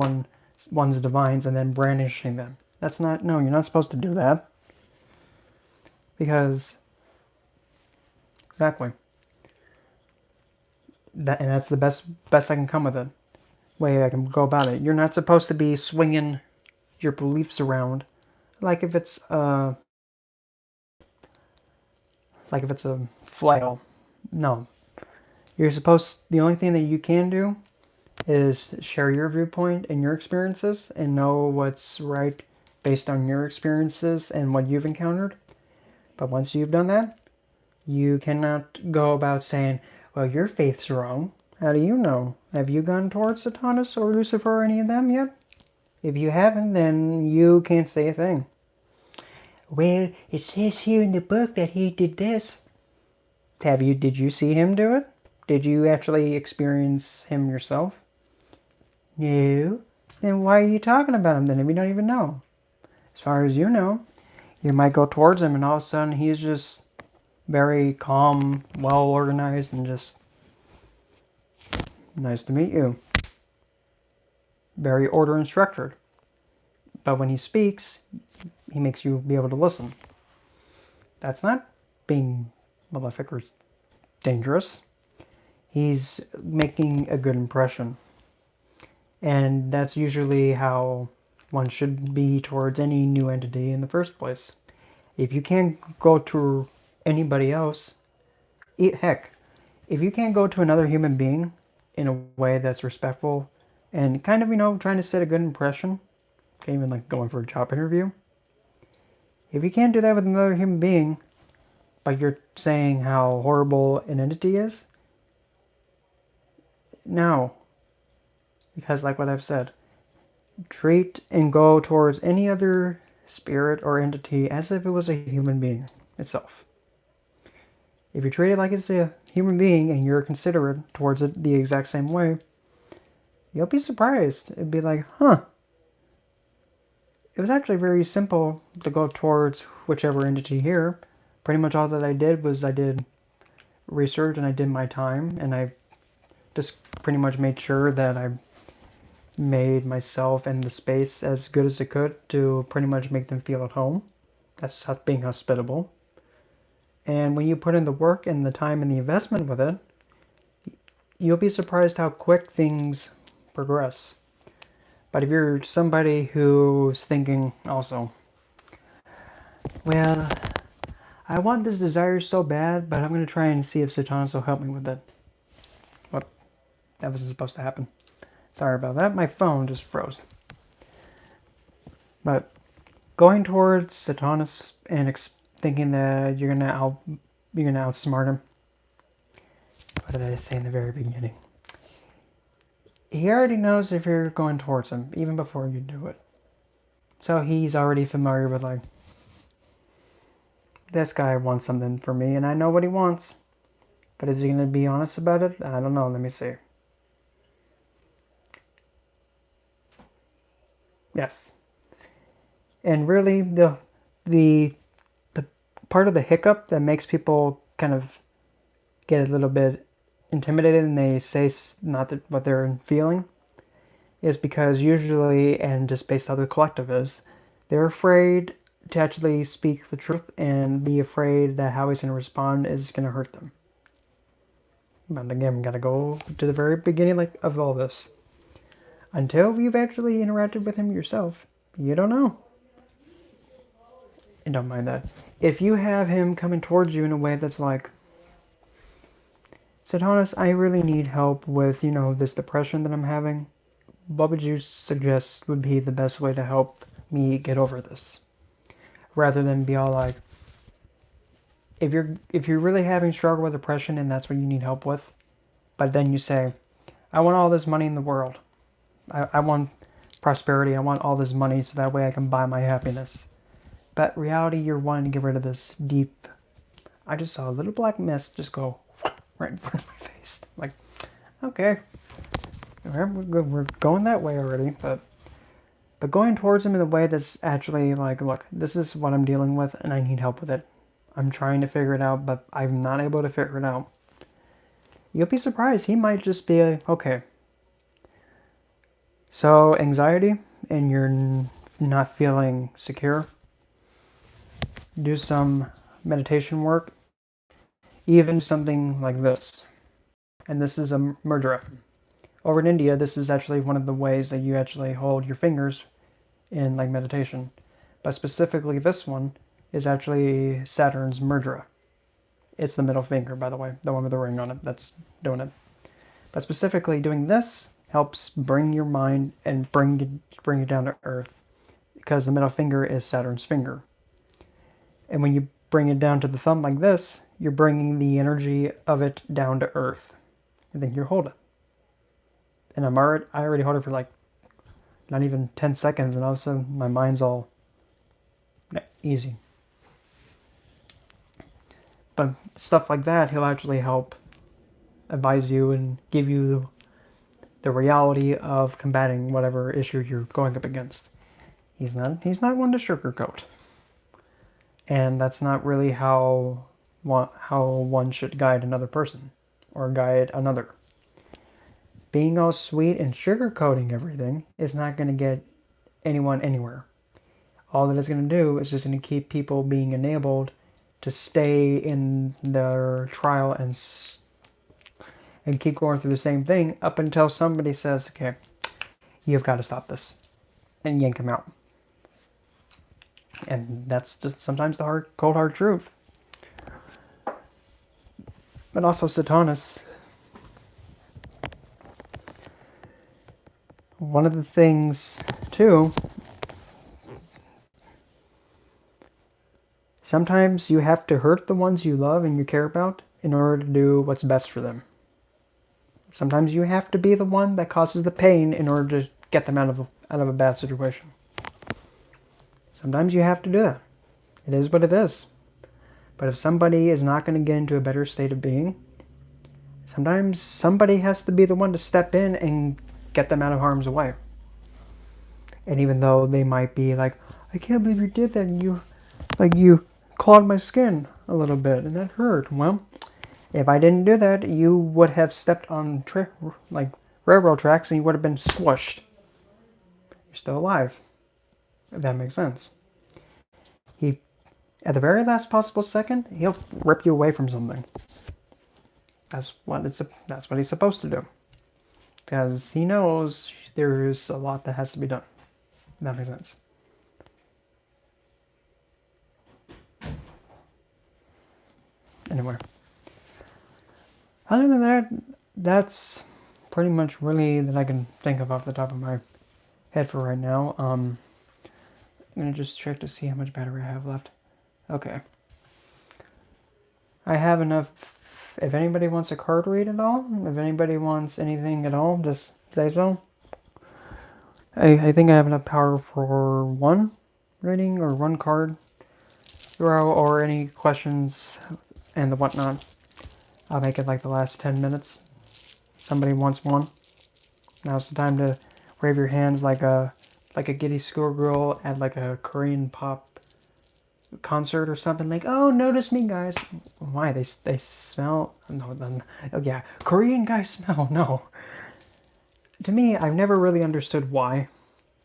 S1: one's divines and then brandishing them. No, you're not supposed to do that. Because, exactly. And that's the best I can come with it. Way I can go about it. You're not supposed to be swinging your beliefs around like if it's a flail. No. The only thing that you can do is share your viewpoint and your experiences and know what's right based on your experiences and what you've encountered. But once you've done that, you cannot go about saying, well, your faith's wrong. How do you know? Have you gone towards Satanus or Lucifer or any of them yet? If you haven't, then you can't say a thing. Well, it says here in the book that he did this. Did you see him do it? Did you actually experience him yourself? No. Then why are you talking about him then if you don't even know? As far as you know, you might go towards him and all of a sudden he's just very calm, well organized, and just nice to meet you. Very order and structured. But when he speaks, he makes you be able to listen. That's not being malefic or dangerous. He's making a good impression. And that's usually how one should be towards any new entity in the first place. If you can't go to anybody else, heck, if you can't go to another human being in a way that's respectful and kind of, trying to set a good impression, okay, even like going for a job interview, if you can't do that with another human being, but you're saying how horrible an entity is, no. Because like what I've said, treat and go towards any other spirit or entity as if it was a human being itself. If you treat it like it's a human being and you're considerate towards it the exact same way, you'll be surprised. It'd be like, huh. It was actually very simple to go towards whichever entity here. Pretty much all that I did was I did research and I did my time and I just pretty much made sure that I made myself and the space as good as I could to pretty much make them feel at home. That's being hospitable. And when you put in the work and the time and the investment with it, you'll be surprised how quick things progress. But if you're somebody who's thinking also, well, I want this desire so bad, but I'm going to try and see if Satanus will help me with it. What? That wasn't supposed to happen. Sorry about that. My phone just froze. But going towards Satanus and thinking that you're gonna outsmart him. What did I say in the very beginning? He already knows if you're going towards him, even before you do it. So he's already familiar with like, this guy wants something from me, and I know what he wants. But is he gonna be honest about it? I don't know. Let me see. Yes. And really, the part of the hiccup that makes people kind of get a little bit intimidated and they say not what they're feeling is because usually, and just based on how the collective is, they're afraid to actually speak the truth and be afraid that how he's going to respond is going to hurt them. But again, we got to go to the very beginning of all this. Until you've actually interacted with him yourself, you don't know. And don't mind that. if you have him coming towards you in a way that's like, Satanus, I really need help with, this depression that I'm having. What would you suggest would be the best way to help me get over this? Rather than be all like, if you're really having struggle with depression and that's what you need help with, but then you say, I want all this money in the world. I want prosperity. I want all this money so that way I can buy my happiness. But reality, you're wanting to get rid of this deep. I just saw a little black mist just go right in front of my face. Like, okay, we're going that way already, but going towards him in a way that's actually like, look, this is what I'm dealing with and I need help with it. I'm trying to figure it out, but I'm not able to figure it out. You'll be surprised. He might just be okay. So anxiety and you're not feeling secure. Do some meditation work. Even something like this. And this is a mudra. Over in India, this is actually one of the ways that you actually hold your fingers in like meditation. But specifically this one is actually Saturn's mudra. It's the middle finger, by the way, the one with the ring on it that's doing it. But specifically doing this helps bring your mind and bring you down to earth, because the middle finger is Saturn's finger. And when you bring it down to the thumb like this, you're bringing the energy of it down to earth. And then you hold it. And I already hold it for like not even 10 seconds, and all of a sudden my mind's all easy. But stuff like that, he'll actually help advise you and give you the reality of combating whatever issue you're going up against. He's not one to sugarcoat. And that's not really how one should guide another person or guide another. Being all sweet and sugarcoating everything is not going to get anyone anywhere. All that it's going to do is just going to keep people being enabled to stay in their trial and keep going through the same thing up until somebody says, okay, you've got to stop this, and yank them out. And that's just sometimes the cold hard truth. But also Satanus, one of the things too, sometimes you have to hurt the ones you love and you care about in order to do what's best for them. Sometimes you have to be the one that causes the pain in order to get them out of a bad situation. Sometimes you have to do that. It is what it is. But if somebody is not going to get into a better state of being, sometimes somebody has to be the one to step in and get them out of harm's way. And even though they might be like, I can't believe you did that, and you clawed my skin a little bit and that hurt. Well, if I didn't do that, you would have stepped on railroad tracks and you would have been squished. You're still alive. If that makes sense. He, at the very last possible second, he'll rip you away from something. That's what he's supposed to do. Because he knows there's a lot that has to be done. If that makes sense. Anyway. Other than that, that's pretty much really that I can think of off the top of my head for right now. I'm going to just check to see how much battery I have left. Okay. I have enough. If anybody wants a card read at all, if anybody wants anything at all, just say so. I think I have enough power for one reading or one card or any questions and the whatnot. I'll make it like the last 10 minutes. Somebody wants one. Now's the time to wave your hands like a giddy schoolgirl at like a Korean pop concert or something. Like, oh, notice me, guys. Why? They smell? No, then, oh yeah, Korean guys smell. No. To me, I've never really understood why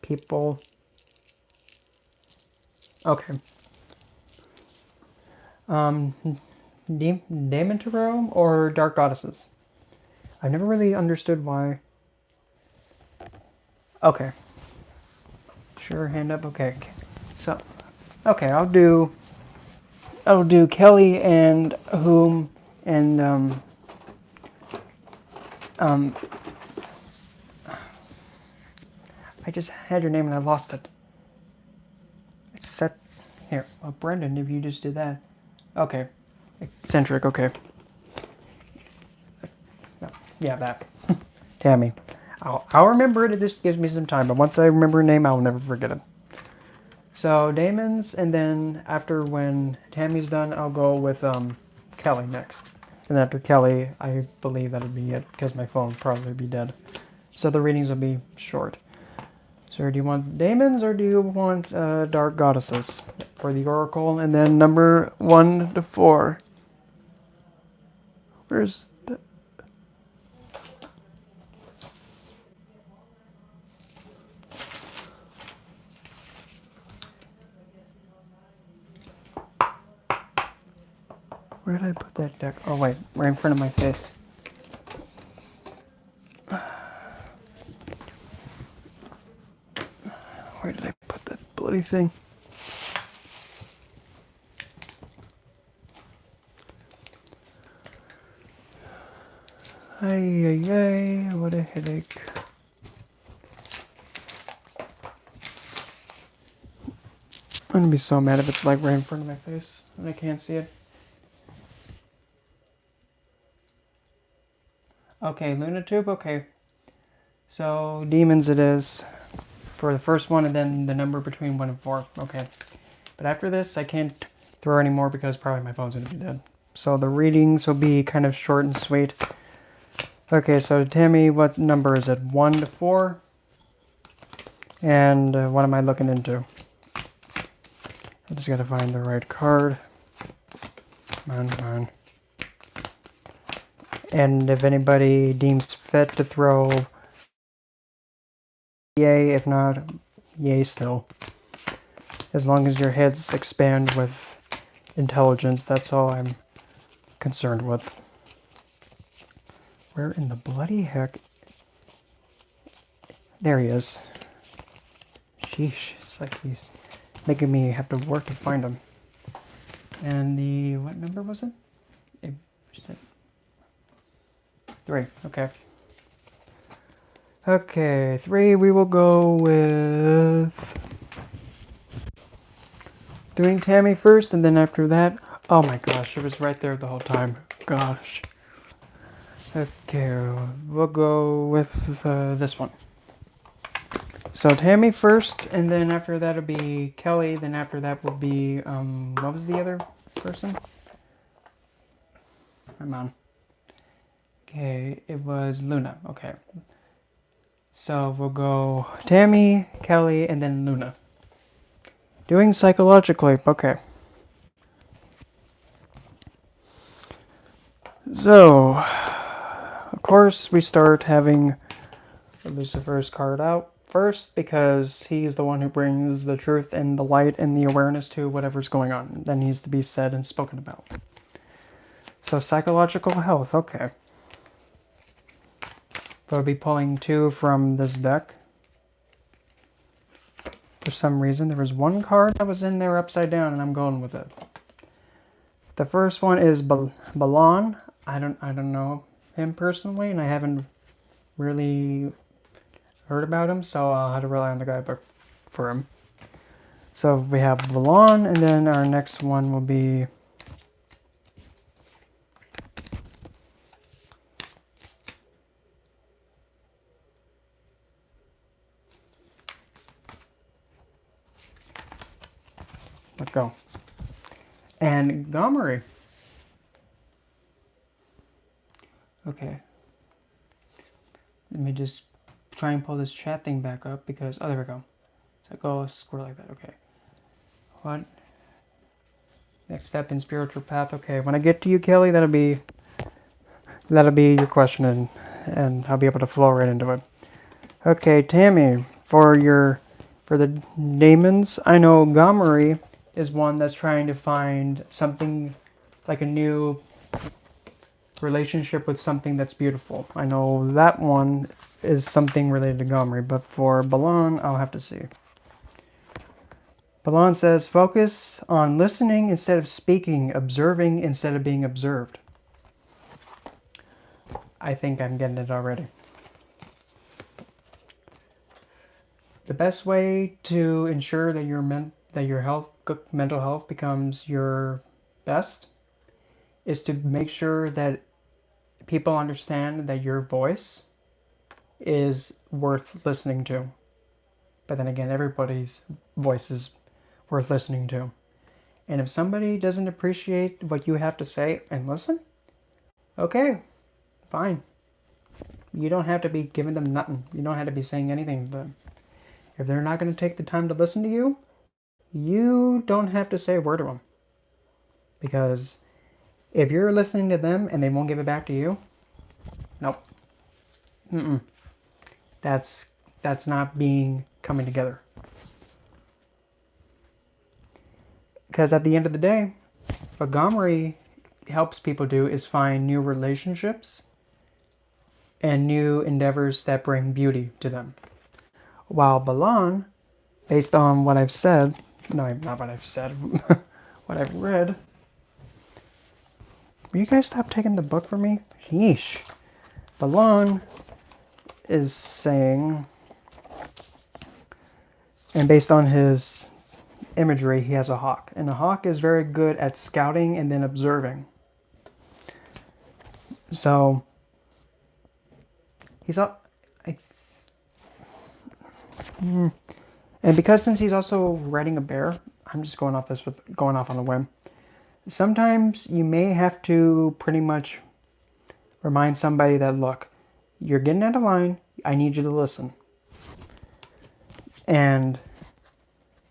S1: people. Okay. Demon Tarot or Dark Goddesses. I've never really understood why. Okay. Sure, hand up. Okay. So, okay, I'll do I'll do Kelly and whom and I just had your name and I lost it. It's set here. Oh, Brendan, if you just did that. Okay. Eccentric, okay. No, yeah, that. Tammy. I'll remember it. It just gives me some time. But once I remember her name, I'll never forget it. So, Damon's, and then after when Tammy's done, I'll go with Kelly next. And after Kelly, I believe that'll be it, because my phone will probably be dead. So the readings will be short. So do you want Damon's, or do you want Dark Goddesses for the Oracle? And then number 1 to 4. Where's the... Where did I put that deck? Oh wait, right in front of my face. Where did I put that bloody thing? Ay, ay, ay, what a headache. I'm gonna be so mad if it's like right in front of my face and I can't see it. Okay, Lunatube, okay. So, demons it is for the first one, and then the number between 1 and 4. Okay. But after this, I can't throw any more because probably my phone's going to be dead. So the readings will be kind of short and sweet. Okay, so Tammy, what number is it? 1 to 4? And what am I looking into? I just got to find the right card. Come on, come on. And if anybody deems fit to throw, yay. If not, yay still. As long as your heads expand with intelligence, that's all I'm concerned with. Where in the bloody heck? There he is. Sheesh, it's like he's making me have to work to find him. And the, what number was it? 3, okay. Okay, 3, we will go with doing Tammy first, and then after that, oh my gosh, it was right there the whole time. Gosh. Okay, we'll go with this one. So Tammy first, and then after that it'll be Kelly, then after that will be, what was the other person? Come on. Okay, it was Luna, okay. So we'll go Tammy, Kelly, and then Luna. Doing psychologically, okay. So, of course, we start having Lucifer's card out first because he's the one who brings the truth and the light and the awareness to whatever's going on that needs to be said and spoken about. So, psychological health, okay. We'll be pulling 2 from this deck. For some reason, there was one card that was in there upside down, and I'm going with it. The first one is Balon. I don't know him personally, and I haven't really heard about him, so I'll have to rely on the guidebook for him. So we have Balon, and then our next one will be let go. And Gomery. Okay. Let me just try and pull this chat thing back up because, oh, there we go. So go square like that, okay. What? Next step in spiritual path, okay. When I get to you, Kelly, that'll be your question, and I'll be able to flow right into it. Okay, Tammy, for the demons, I know Gomery is one that's trying to find something like a new relationship with something that's beautiful. I know that one is something related to Gomery, but for Balon, I'll have to see. Balan says, focus on listening instead of speaking, observing instead of being observed. I think I'm getting it already. The best way to ensure that your mental health becomes your best is to make sure that people understand that your voice is worth listening to. But then again, everybody's voice is worth listening to. And if somebody doesn't appreciate what you have to say and listen, okay, fine. You don't have to be giving them nothing. You don't have to be saying anything to them. If they're not going to take the time to listen to you, you don't have to say a word to them. Because if you're listening to them and they won't give it back to you, nope. That's not coming together. Because at the end of the day, what Montgomery helps people do is find new relationships and new endeavors that bring beauty to them. While Balan, based on what I've said, no, not what I've said, what I've read. Will you guys stop taking the book from me? Sheesh. Balan is saying, and based on his imagery, he has a hawk. And a hawk is very good at scouting and then observing. So, he's up. And because since he's also riding a bear, I'm just going off on a whim. Sometimes you may have to pretty much remind somebody that, look, you're getting out of line. I need you to listen. And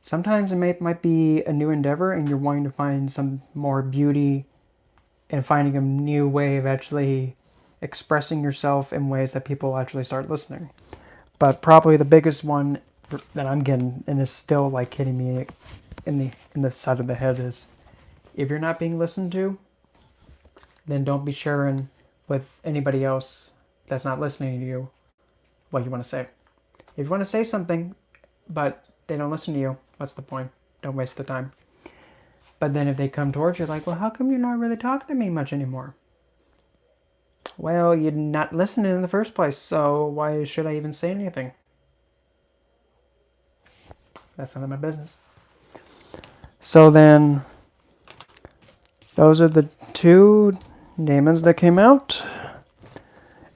S1: sometimes it might be a new endeavor and you're wanting to find some more beauty and finding a new way of actually expressing yourself in ways that people actually start listening. But probably the biggest one that I'm getting, and is still like hitting me in the side of the head, is if you're not being listened to, then don't be sharing with anybody else that's not listening to you what you want to say. If you want to say something, but they don't listen to you, what's the point? Don't waste the time. But then if they come towards you like, well, how come you're not really talking to me much anymore? Well, you're not listening in the first place, so why should I even say anything? That's none of my business. So then, those are the two daemons that came out.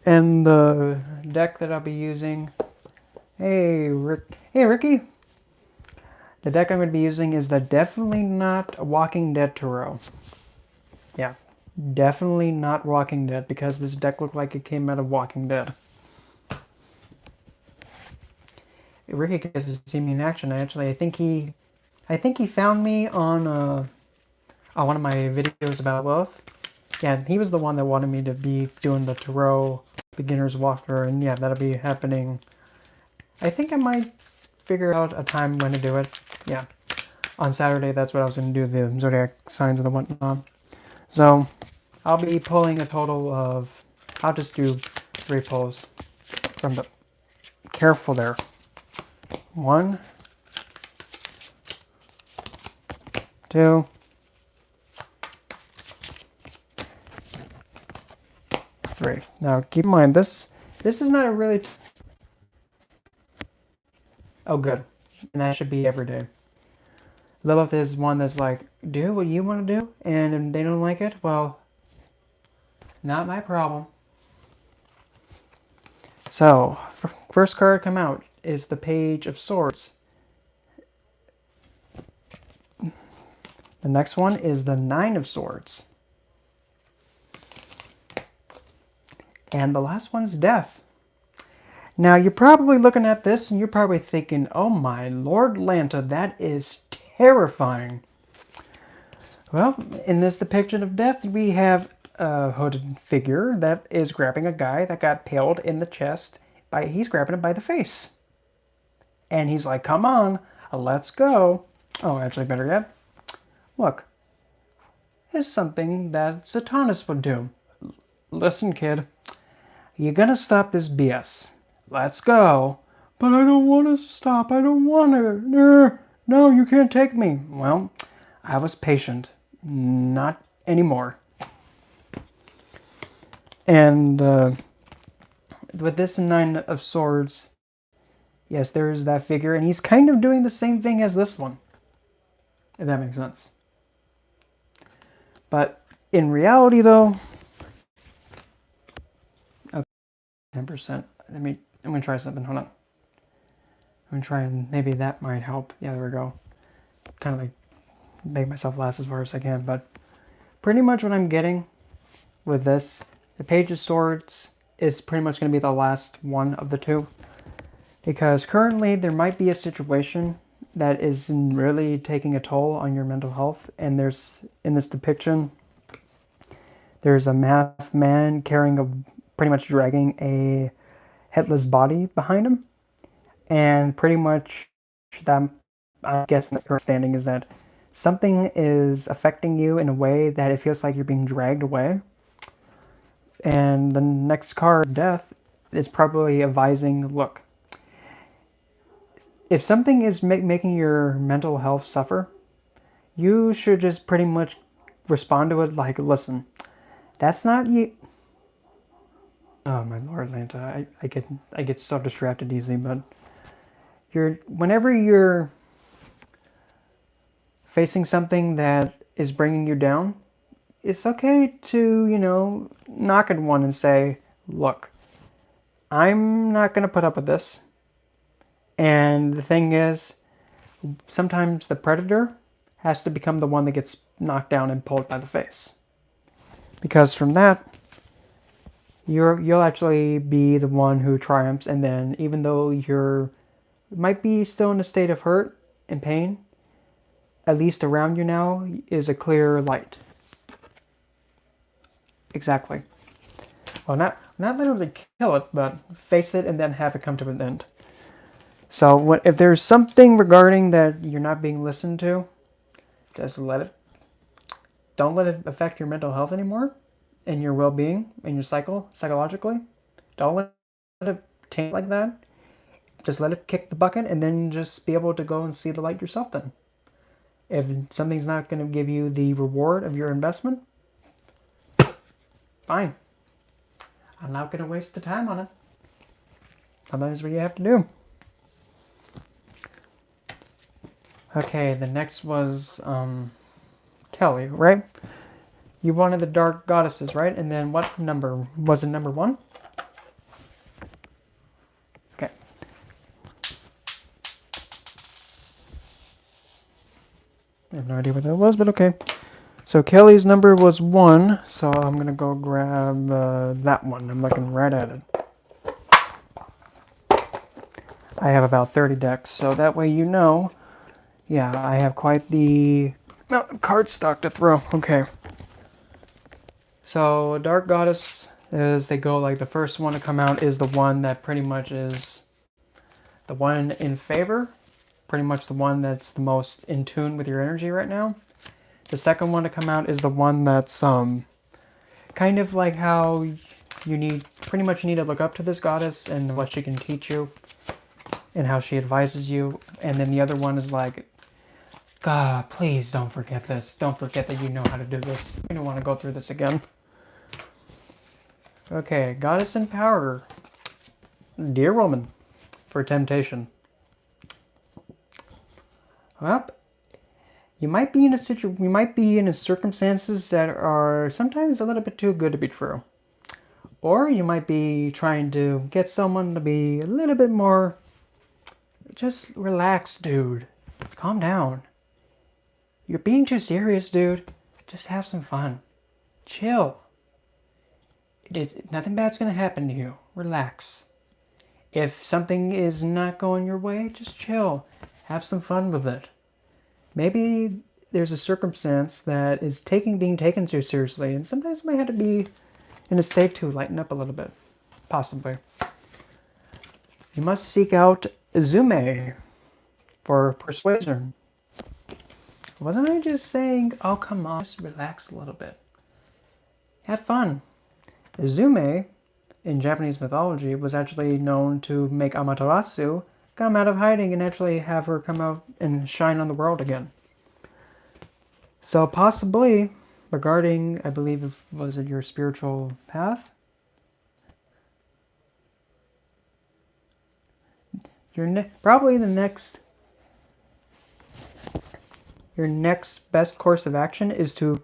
S1: And the deck that I'll be using... Hey, Ricky. The deck I'm going to be using is the Definitely Not Walking Dead Tarot. Yeah, definitely not Walking Dead, because this deck looked like it came out of Walking Dead. Ricky gets to see me in action. I think he found me on one of my videos about wealth. Yeah, he was the one that wanted me to be doing the tarot beginner's walkthrough, and yeah, that'll be happening. I think I might figure out a time when to do it. Yeah, on Saturday, that's what I was going to do, the zodiac signs and the whatnot. So, I'll be pulling a total of, I'll just do 3 pulls from the, careful there. 1, 2, 3. Now, keep in mind, this is not a really... Oh, good. And that should be every day. Lilith is one that's like, do what you want to do, and if they don't like it, well, not my problem. So, first card come out is the Page of Swords. The next one is the Nine of Swords. And the last one's Death. Now, you're probably looking at this and you're probably thinking, oh my Lord Lanta, that is terrifying. Well, in this depiction of death, we have a hooded figure that is grabbing a guy that got impaled in the chest. He's grabbing him by the face. And he's like, come on, let's go. Oh, actually, better yet, look. It's something that Satanus would do. Listen, kid, you're gonna stop this BS. Let's go. But I don't want to stop. I don't want to. No, you can't take me. Well, I was patient. Not anymore. And with this Nine of Swords, yes, there is that figure, and he's kind of doing the same thing as this one, if that makes sense. But in reality, though, okay, 10%. I'm gonna try something. Hold on. I'm gonna try and maybe that might help. Yeah, there we go. Kind of like make myself last as far as I can, but pretty much what I'm getting with this, the Page of Swords is pretty much going to be the last one of the two, because currently there might be a situation that is really taking a toll on your mental health, and there's, in this depiction, there's a masked man pretty much dragging a headless body behind him, and pretty much that, I guess, the current standing is that something is affecting you in a way that it feels like you're being dragged away. And the next card, Death, is probably advising, look, if something is making your mental health suffer, you should just pretty much respond to it like, listen, that's not you. Oh my Lord, Lanta, I get so distracted easily, but whenever you're facing something that is bringing you down, it's okay to, knock at one and say, look, I'm not going to put up with this. And the thing is, sometimes the predator has to become the one that gets knocked down and pulled by the face. Because from that, you'll actually be the one who triumphs, and then even though you might be still in a state of hurt and pain, at least around you now is a clear light. Exactly. Well, not literally kill it, but face it and then have it come to an end. So if there's something regarding that you're not being listened to, just don't let it affect your mental health anymore and your well-being and your psychologically. Don't let it taint like that. Just let it kick the bucket and then just be able to go and see the light yourself then. If something's not going to give you the reward of your investment, fine. I'm not going to waste the time on it. Sometimes what you have to do. Okay, the next was Kelly, right? You wanted the Dark Goddesses, right? And then what number? Was it number 1? Okay. I have no idea what that was, but okay. So Kelly's number was 1, so I'm going to go grab that one. I'm looking right at it. I have about 30 decks, so that way yeah, I have quite the amount of card stock to throw. Okay. So Dark Goddess, as they go, like the first one to come out is the one that pretty much is the one in favor. Pretty much the one that's the most in tune with your energy right now. The second one to come out is the one that's kind of like how you pretty much need to look up to this goddess and what she can teach you and how she advises you. And then the other one is like, God, please don't forget this. Don't forget that you know how to do this. You don't want to go through this again. Okay, Goddess in Power. Dear Woman, for temptation. Well, you might be in circumstances that are sometimes a little bit too good to be true. Or you might be trying to get someone to be a little bit more, just relax, dude. Calm down. You're being too serious, dude. Just have some fun. Chill. Nothing bad's gonna happen to you. Relax. If something is not going your way, just chill. Have some fun with it. Maybe there's a circumstance that is being taken too seriously, and sometimes you might have to be in a state to lighten up a little bit. Possibly. You must seek out Izume for persuasion. Wasn't I just saying, oh come on, just relax a little bit. Have fun. Izume, in Japanese mythology, was actually known to make Amaterasu come out of hiding and actually have her come out and shine on the world again. So possibly regarding, I believe, was it your spiritual path? Probably your next best course of action is to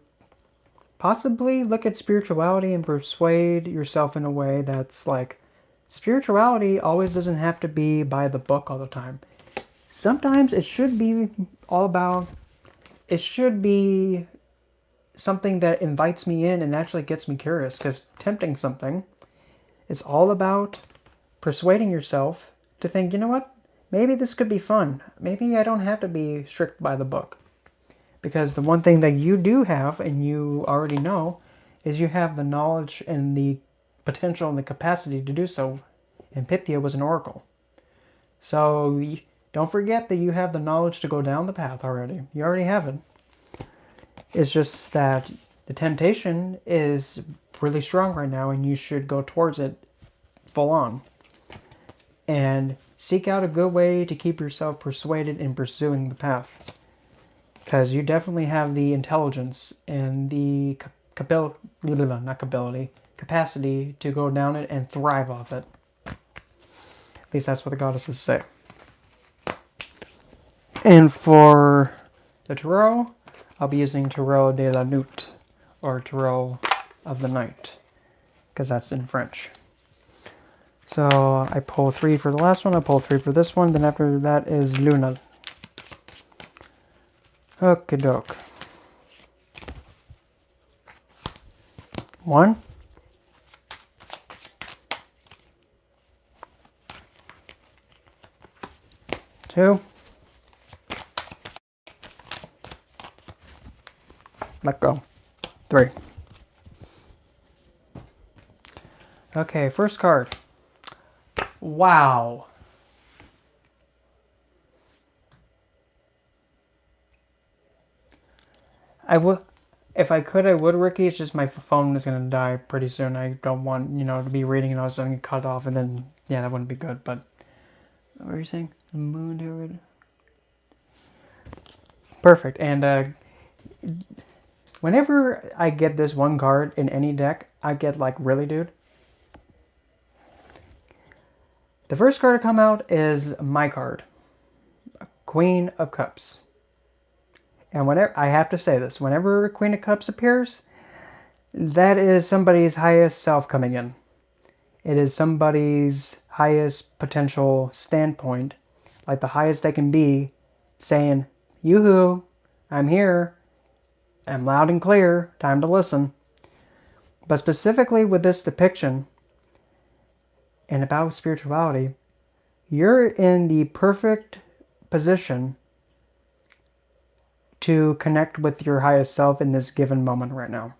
S1: possibly look at spirituality and persuade yourself in a way that's like, spirituality always doesn't have to be by the book all the time. Sometimes it should be it should be something that invites me in and actually gets me curious, because tempting something is all about persuading yourself to think, you know what, maybe this could be fun. Maybe I don't have to be strict by the book. Because the one thing that you do have, and you already know, is you have the knowledge and the potential and the capacity to do so. And Pythia was an oracle. So don't forget that you have the knowledge to go down the path already. You already have it. It's just that the temptation is really strong right now, and you should go towards it full on. And seek out a good way to keep yourself persuaded in pursuing the path. Because you definitely have the intelligence and the capacity to go down it and thrive off it. At least that's what the goddesses say. And for the tarot, I'll be using Tarot de la Nuit, or Tarot of the Night, because that's in French. So I pull 3 for the last one, I pull 3 for this one, then after that is Luna. Okie doke. 1. 2. Let go. 3. Okay, first card. Wow. I would, if I could, I would, Ricky. It's just my phone is going to die pretty soon. I don't want, to be reading and all of a sudden get cut off, and then, yeah, that wouldn't be good. But, what were you saying? The moon, dude. Perfect. And, whenever I get this one card in any deck, I get like, really, dude? The first card to come out is my card. Queen of Cups. And whenever, I have to say this, whenever Queen of Cups appears, that is somebody's highest self coming in. It is somebody's highest potential standpoint, like the highest they can be, saying, yoo-hoo, I'm here, I'm loud and clear, time to listen. But specifically with this depiction, and about spirituality, you're in the perfect position to connect with your highest self in this given moment right now.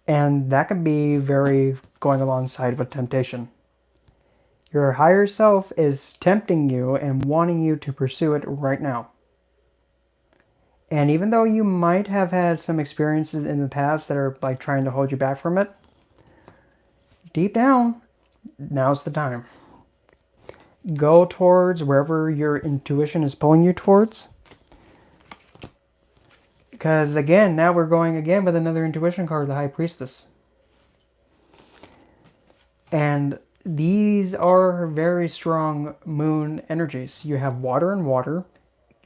S1: And that can be very going alongside with temptation. Your higher self is tempting you and wanting you to pursue it right now. And even though you might have had some experiences in the past that are like trying to hold you back from it, deep down, now's the time. Go towards wherever your intuition is pulling you towards. Because again, now we're going again with another intuition card, the High Priestess. And these are very strong moon energies. You have water and water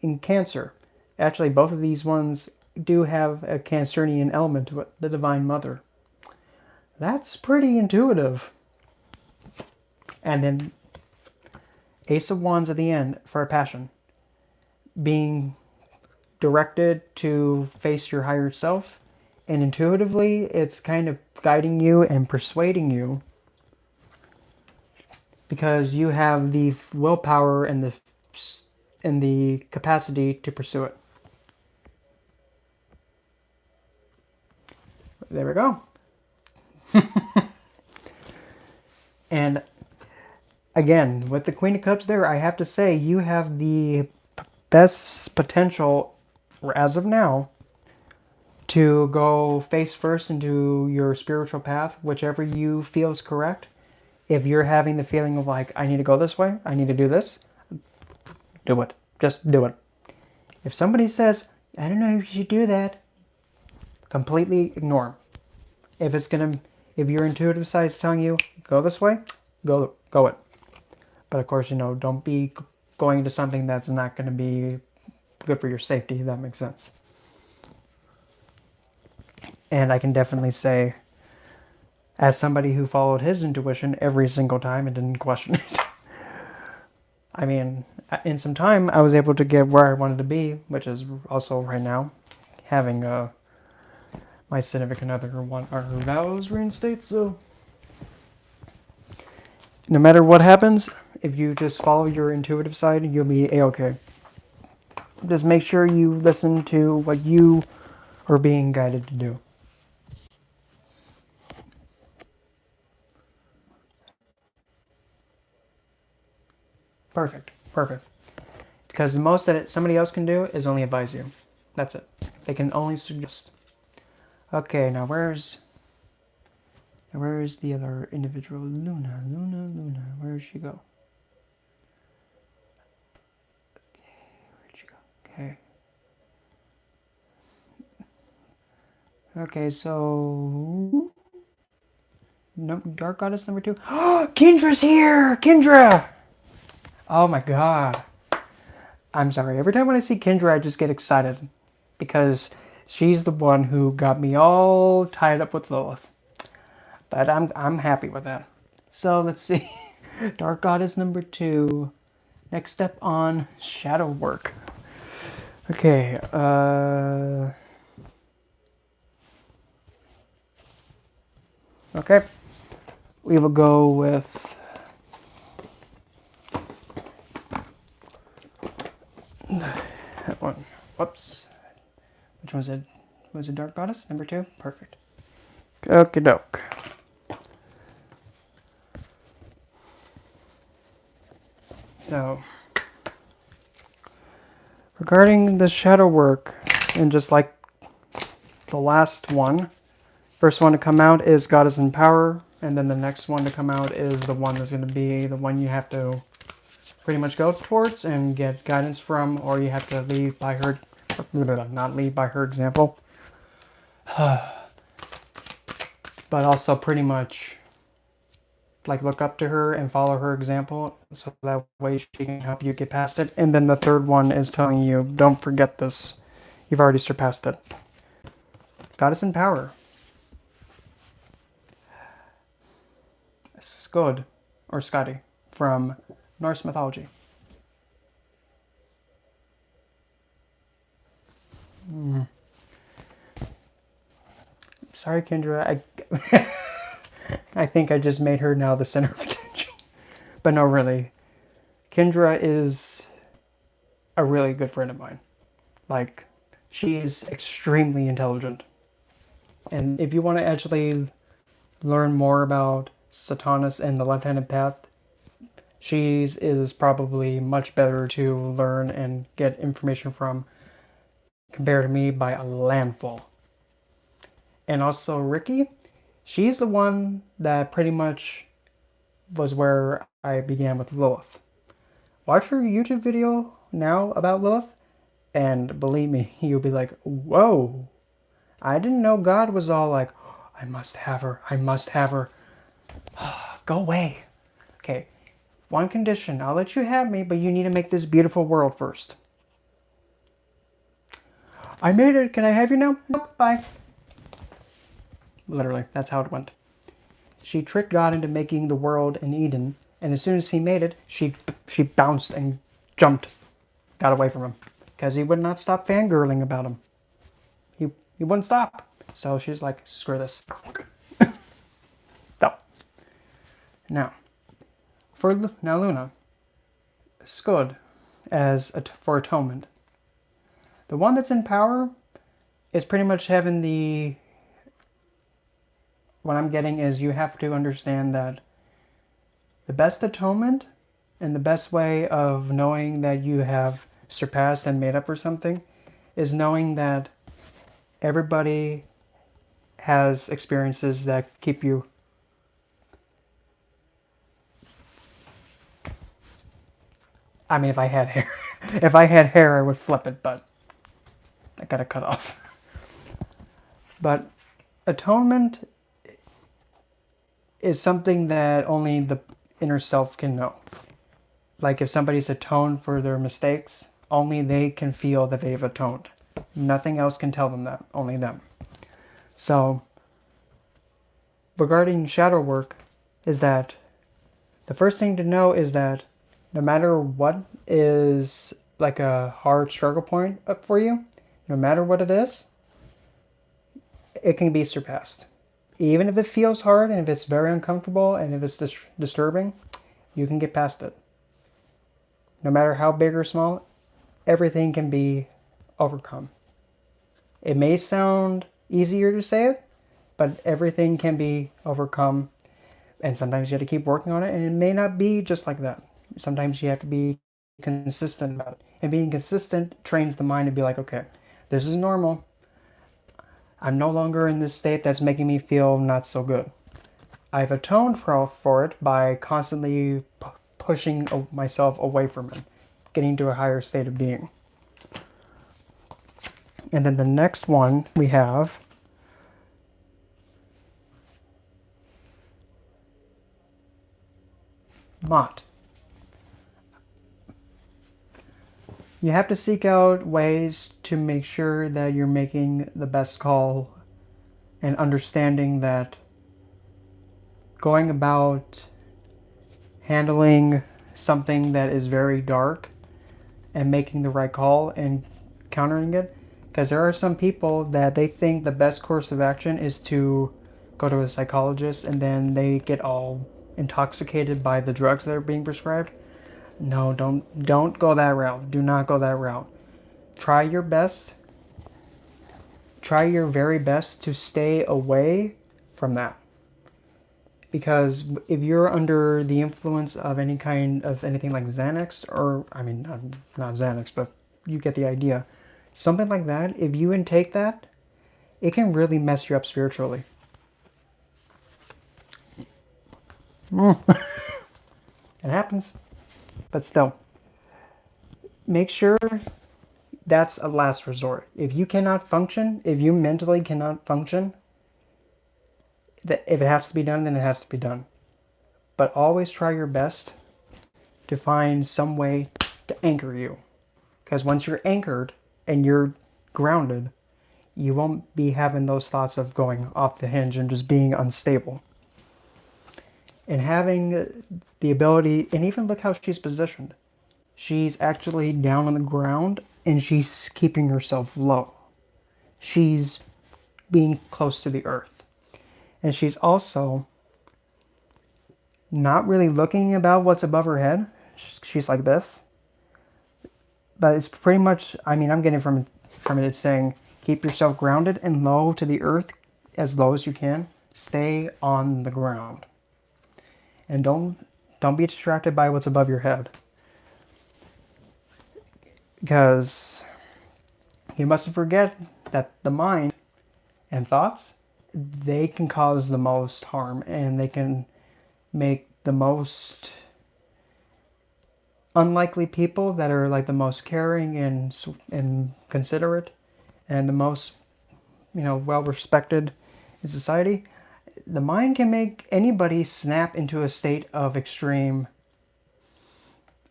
S1: in Cancer. Actually, both of these ones do have a Cancerian element to it, the Divine Mother. That's pretty intuitive. And then Ace of Wands at the end for a passion. Being directed to face your higher self, and intuitively it's kind of guiding you and persuading you because you have the willpower and the capacity to pursue it. There we go. And again, with the Queen of Cups there, I have to say you have the best potential as of now to go face first into your spiritual path, whichever you feel is correct, If you're having the feeling of like, I need to go this way, I need to do this, do it. Just do it. If somebody says, I don't know if you should do that, completely ignore them. If your intuitive side is telling you, go this way, go it. But of course, don't be going to something that's not going to be good for your safety, if that makes sense. And I can definitely say, as somebody who followed his intuition every single time and didn't question it, I mean, in some time, I was able to get where I wanted to be, which is also right now, having my significant other want our vows reinstated. So, no matter what happens, if you just follow your intuitive side, you'll be A-okay. Just make sure you listen to what you are being guided to do. Perfect. Because the most that somebody else can do is only advise you. That's it. They can only suggest. Okay, now where's the other individual? Luna. Where did she go? Okay. Okay, so... No, Dark Goddess number 2. Kendra's here! Kendra! Oh my god. I'm sorry. Every time when I see Kendra, I just get excited. Because she's the one who got me all tied up with Lilith. But I'm happy with that. So let's see. Dark Goddess number 2. Next step on shadow work. Okay, okay. We will go with that one. Whoops. Which one was it? Was it Dark Goddess? Number 2? Perfect. Okie doke. So, regarding the shadow work, and just like the last one, first one to come out is Goddess in Power, and then the next one to come out is the one that's going to be the one you have to pretty much go towards and get guidance from, or you have to lead by her, not lead by her example, but also pretty much like look up to her and follow her example, so that way she can help you get past it. And then the third one is telling you, don't forget this. You've already surpassed it. Goddess in Power. Skod, or Skadi, from Norse mythology. Sorry, Kendra. I think I just made her now the center of attention. But no, really. Kendra is a really good friend of mine. Like, she's extremely intelligent. And if you want to actually learn more about Satanus and the left-handed path, she is probably much better to learn and get information from compared to me by a landful. And also Ricky, she's the one that pretty much was where I began with Lilith. Watch her YouTube video now about Lilith, and believe me, you'll be like, whoa, I didn't know God was all like, I must have her. Go away. Okay, one condition, I'll let you have me, but you need to make this beautiful world first. I made it, can I have you now? Nope, bye. Literally, that's how it went. She tricked God into making the world in Eden, and as soon as he made it, she bounced and jumped, got away from him, because he would not stop fangirling about him. He wouldn't stop. So she's like, screw this. So, now, Luna, Skod, for atonement. The one that's in power is pretty much having what I'm getting is you have to understand that the best atonement and the best way of knowing that you have surpassed and made up for something is knowing that everybody has experiences that keep you I mean, if I had hair, if I had hair, I would flip it, but I gotta cut off. But atonement is something that only the inner self can know. Like if somebody's atoned for their mistakes, only they can feel that they've atoned. Nothing else can tell them that, only them. So, regarding shadow work, is that the first thing to know is that no matter what is like a hard struggle point up for you, no matter what it is, it can be surpassed. Even if it feels hard and if it's very uncomfortable and if it's disturbing, you can get past it. No matter how big or small, everything can be overcome. It may sound easier to say it, but everything can be overcome. And sometimes you have to keep working on it, and it may not be just like that. Sometimes you have to be consistent about it. And being consistent trains the mind to be like, okay, this is normal. I'm no longer in this state that's making me feel not so good. I've atoned for it by constantly pushing myself away from it, getting to a higher state of being. And then the next one we have Mott. You have to seek out ways to make sure that you're making the best call and understanding that going about handling something that is very dark and making the right call and countering it. Because there are some people that they think the best course of action is to go to a psychologist and then they get all intoxicated by the drugs that are being prescribed. No, don't go that route. Do not go that route. Try your best. Try your very best to stay away from that. Because if you're under the influence of any kind of anything like Xanax, or, I mean, not Xanax, but you get the idea. Something like that, if you intake that, it can really mess you up spiritually. It happens. But still, make sure that's a last resort. If you cannot function, if you mentally cannot function, that if it has to be done, then it has to be done. But always try your best to find some way to anchor you. Because once you're anchored and you're grounded, you won't be having those thoughts of going off the hinge and just being unstable. And having the ability, and even look how she's positioned. She's actually down on the ground and she's keeping herself low. She's being close to the earth. And she's also not really looking about what's above her head. She's like this. But it's pretty much, I mean, I'm getting from it, it's saying, keep yourself grounded and low to the earth, as low as you can. Stay on the ground. And don't be distracted by what's above your head. Because you mustn't forget that the mind and thoughts, they can cause the most harm, and they can make the most unlikely people that are like the most caring and considerate and the most, well respected in society. The mind can make anybody snap into a state of extreme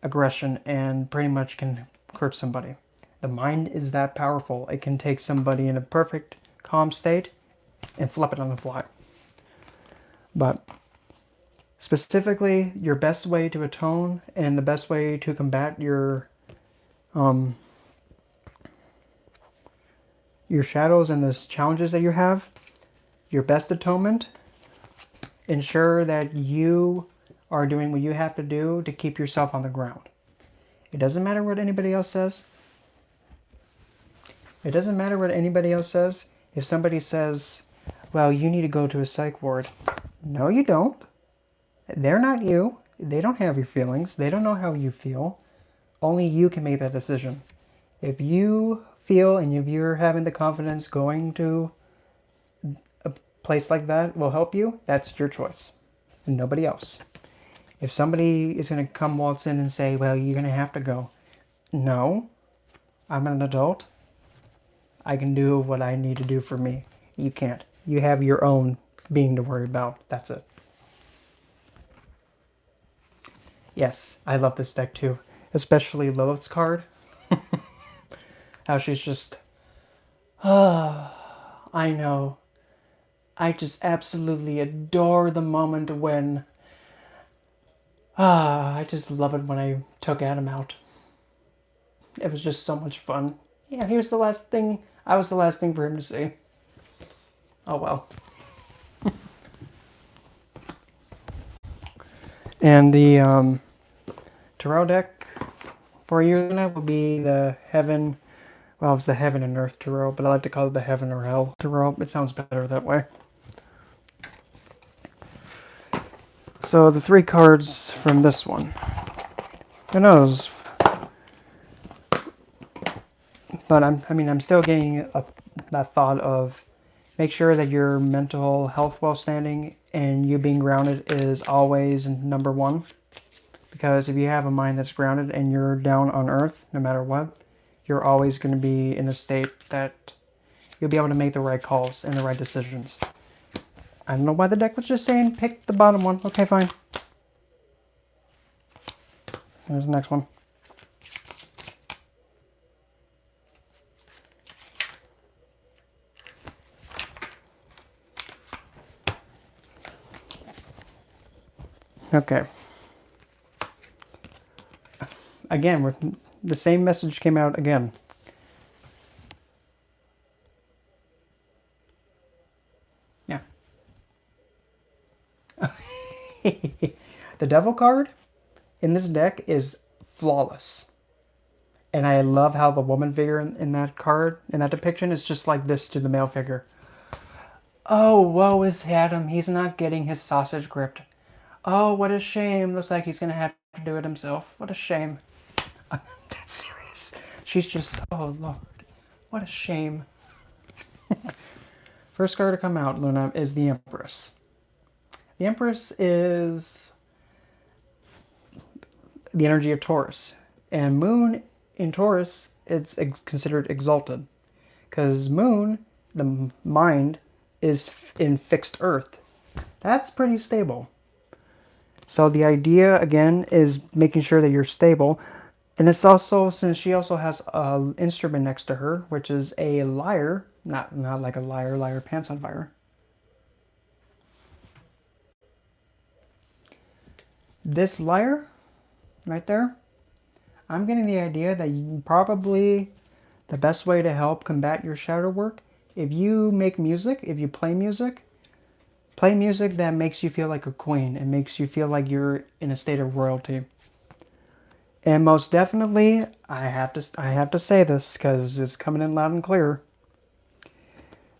S1: aggression and pretty much can hurt somebody. The mind is that powerful. It can take somebody in a perfect calm state and flip it on the fly. But specifically, your best way to atone and the best way to combat your shadows and the challenges that you have, your best atonement, ensure that you are doing what you have to do to keep yourself on the ground. It doesn't matter what anybody else says. It doesn't matter what anybody else says. If somebody says, well, you need to go to a psych ward. No, you don't. They're not you. They don't have your feelings. They don't know how you feel. Only you can make that decision. If you feel and if you're having the confidence going to a place like that will help you, that's your choice. And nobody else. If somebody is going to come waltz in and say, well, you're going to have to go. No, I'm an adult. I can do what I need to do for me. You can't. You have your own being to worry about. That's it. Yes, I love this deck too. Especially Lilith's card. How she's just, I know. I just absolutely adore the moment when, I just love it when I took Adam out. It was just so much fun. Yeah, he was the last thing, I was the last thing for him to see. Oh well. And the tarot deck for you tonight will be the Heaven, well, it's the Heaven and Earth Tarot, but I like to call it the Heaven or Hell Tarot. It sounds better that way. So the 3 cards from this one. Who knows? But I'm still getting that thought of make sure that your mental health well standing and you being grounded is always number 1. Because if you have a mind that's grounded and you're down on earth, no matter what, you're always going to be in a state that you'll be able to make the right calls and the right decisions. I don't know why the deck was just saying pick the bottom one. Okay, fine. Here's the next one. Okay. Again, the same message came out again. Yeah. The Devil card in this deck is flawless. And I love how the woman figure in that card, in that depiction, is just like this to the male figure. Oh, woe is Adam. He's not getting his sausage gripped. Oh, what a shame. Looks like he's going to have to do it himself. What a shame. I'm dead serious. She's just, oh, Lord. What a shame. First card to come out, Luna, is the Empress. The Empress is the energy of Taurus. And Moon in Taurus, it's considered exalted. Because Moon, the mind, is in fixed Earth. That's pretty stable. So the idea, again, is making sure that you're stable. And it's also, since she also has an instrument next to her, which is a lyre. Not like a liar, pants on fire. This lyre, right there, I'm getting the idea that you probably, the best way to help combat your shadow work, if you make music, if you play music that makes you feel like a queen. It makes you feel like you're in a state of royalty. And most definitely, I have to say this because it's coming in loud and clear.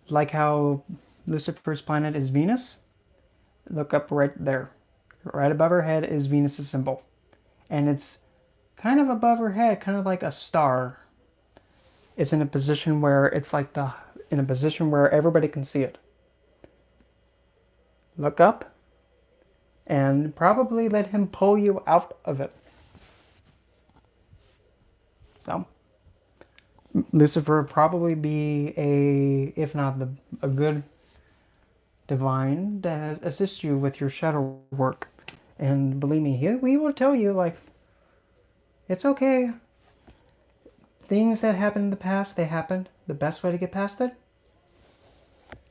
S1: Like how Lucifer's planet is Venus, look up right there. Right above her head is Venus' symbol. And it's kind of above her head, kind of like a star. It's in a position where it's like in a position where everybody can see it. Look up and probably let him pull you out of it. So, Lucifer would probably be if not a good divine to assist you with your shadow work. And believe me, he will tell you, like, it's okay. Things that happened in the past, they happened. The best way to get past it,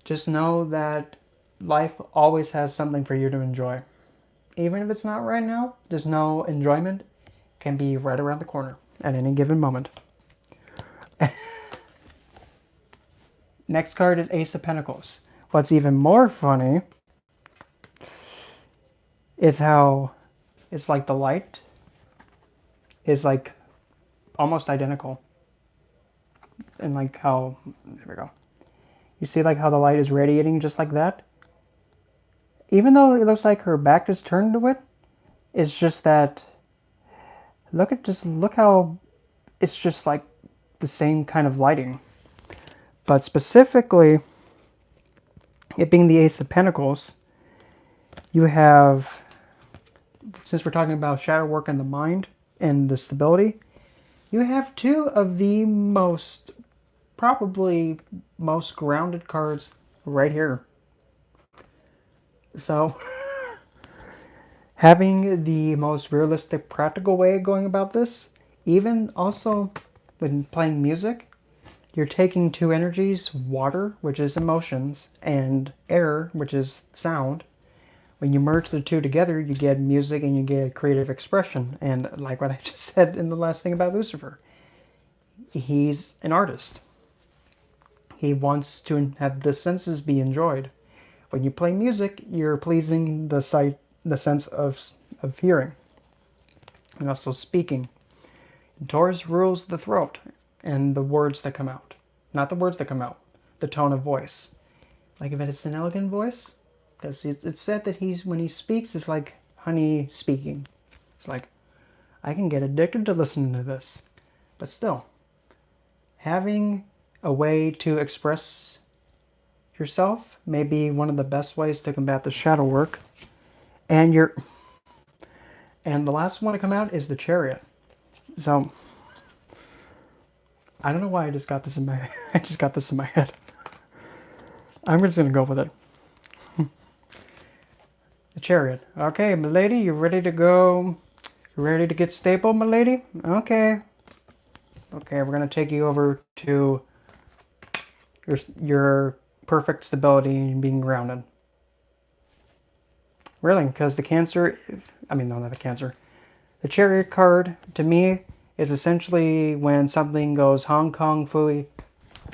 S1: just know that life always has something for you to enjoy. Even if it's not right now, just know enjoyment can be right around the corner at any given moment. Next card is Ace of Pentacles. What's even more funny is how it's like the light is like almost identical. And like how, there we go. You see like how the light is radiating just like that? Even though it looks like her back is turned to it, it's just that, look how it's just like the same kind of lighting. But specifically, it being the Ace of Pentacles, you have since we're talking about shadow work in the mind and the stability, you have two of the probably most grounded cards right here. So, having the most realistic, practical way of going about this, even also when playing music, you're taking two energies, water, which is emotions, and air, which is sound. When you merge the two together, you get music and you get creative expression. And like what I just said in the last thing about Lucifer, he's an artist. He wants to have the senses be enjoyed. When you play music, you're pleasing the sight, the sense of hearing, and also speaking. And Taurus rules the throat and the words that come out. Not the words that come out, the tone of voice. Like if it's an elegant voice, because it's said that when he speaks, it's like honey speaking. It's like, I can get addicted to listening to this. But still, having a way to express yourself may be one of the best ways to combat the shadow work. And the last one to come out is the Chariot. So I don't know why I just got this in my head. I'm just gonna go with it. The Chariot. Okay, milady, you ready to go? You ready to get stable, milady? Okay. Okay, we're gonna take you over to your perfect stability and being grounded. Really, because the Cancer, no, not the Cancer. The Chariot card, to me, is essentially when something goes Hong Kong Fooey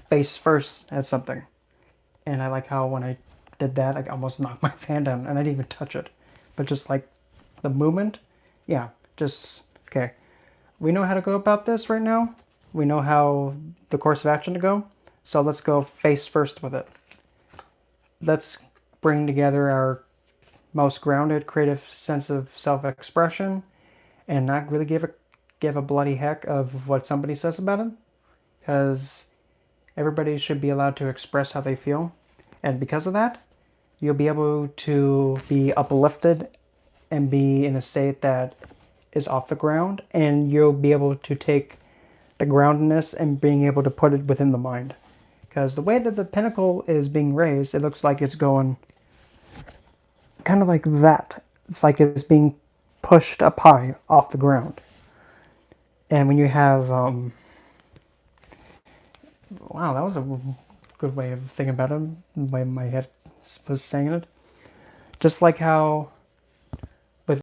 S1: face first at something. And I like how when I did that, I almost knocked my fan down, and I didn't even touch it. But just like the movement, yeah, just, okay. We know how to go about this right now. We know how the course of action to go. So let's go face first with it. Let's bring together our most grounded, creative sense of self-expression and not really give a bloody heck of what somebody says about it. Because everybody should be allowed to express how they feel. And because of that, you'll be able to be uplifted and be in a state that is off the ground. And you'll be able to take the groundedness and being able to put it within the mind. Because the way that the pinnacle is being raised, it looks like it's going kind of like that. It's like it's being pushed up high off the ground. And when you have, wow, that was a good way of thinking about it, the way my head was saying it. Just like how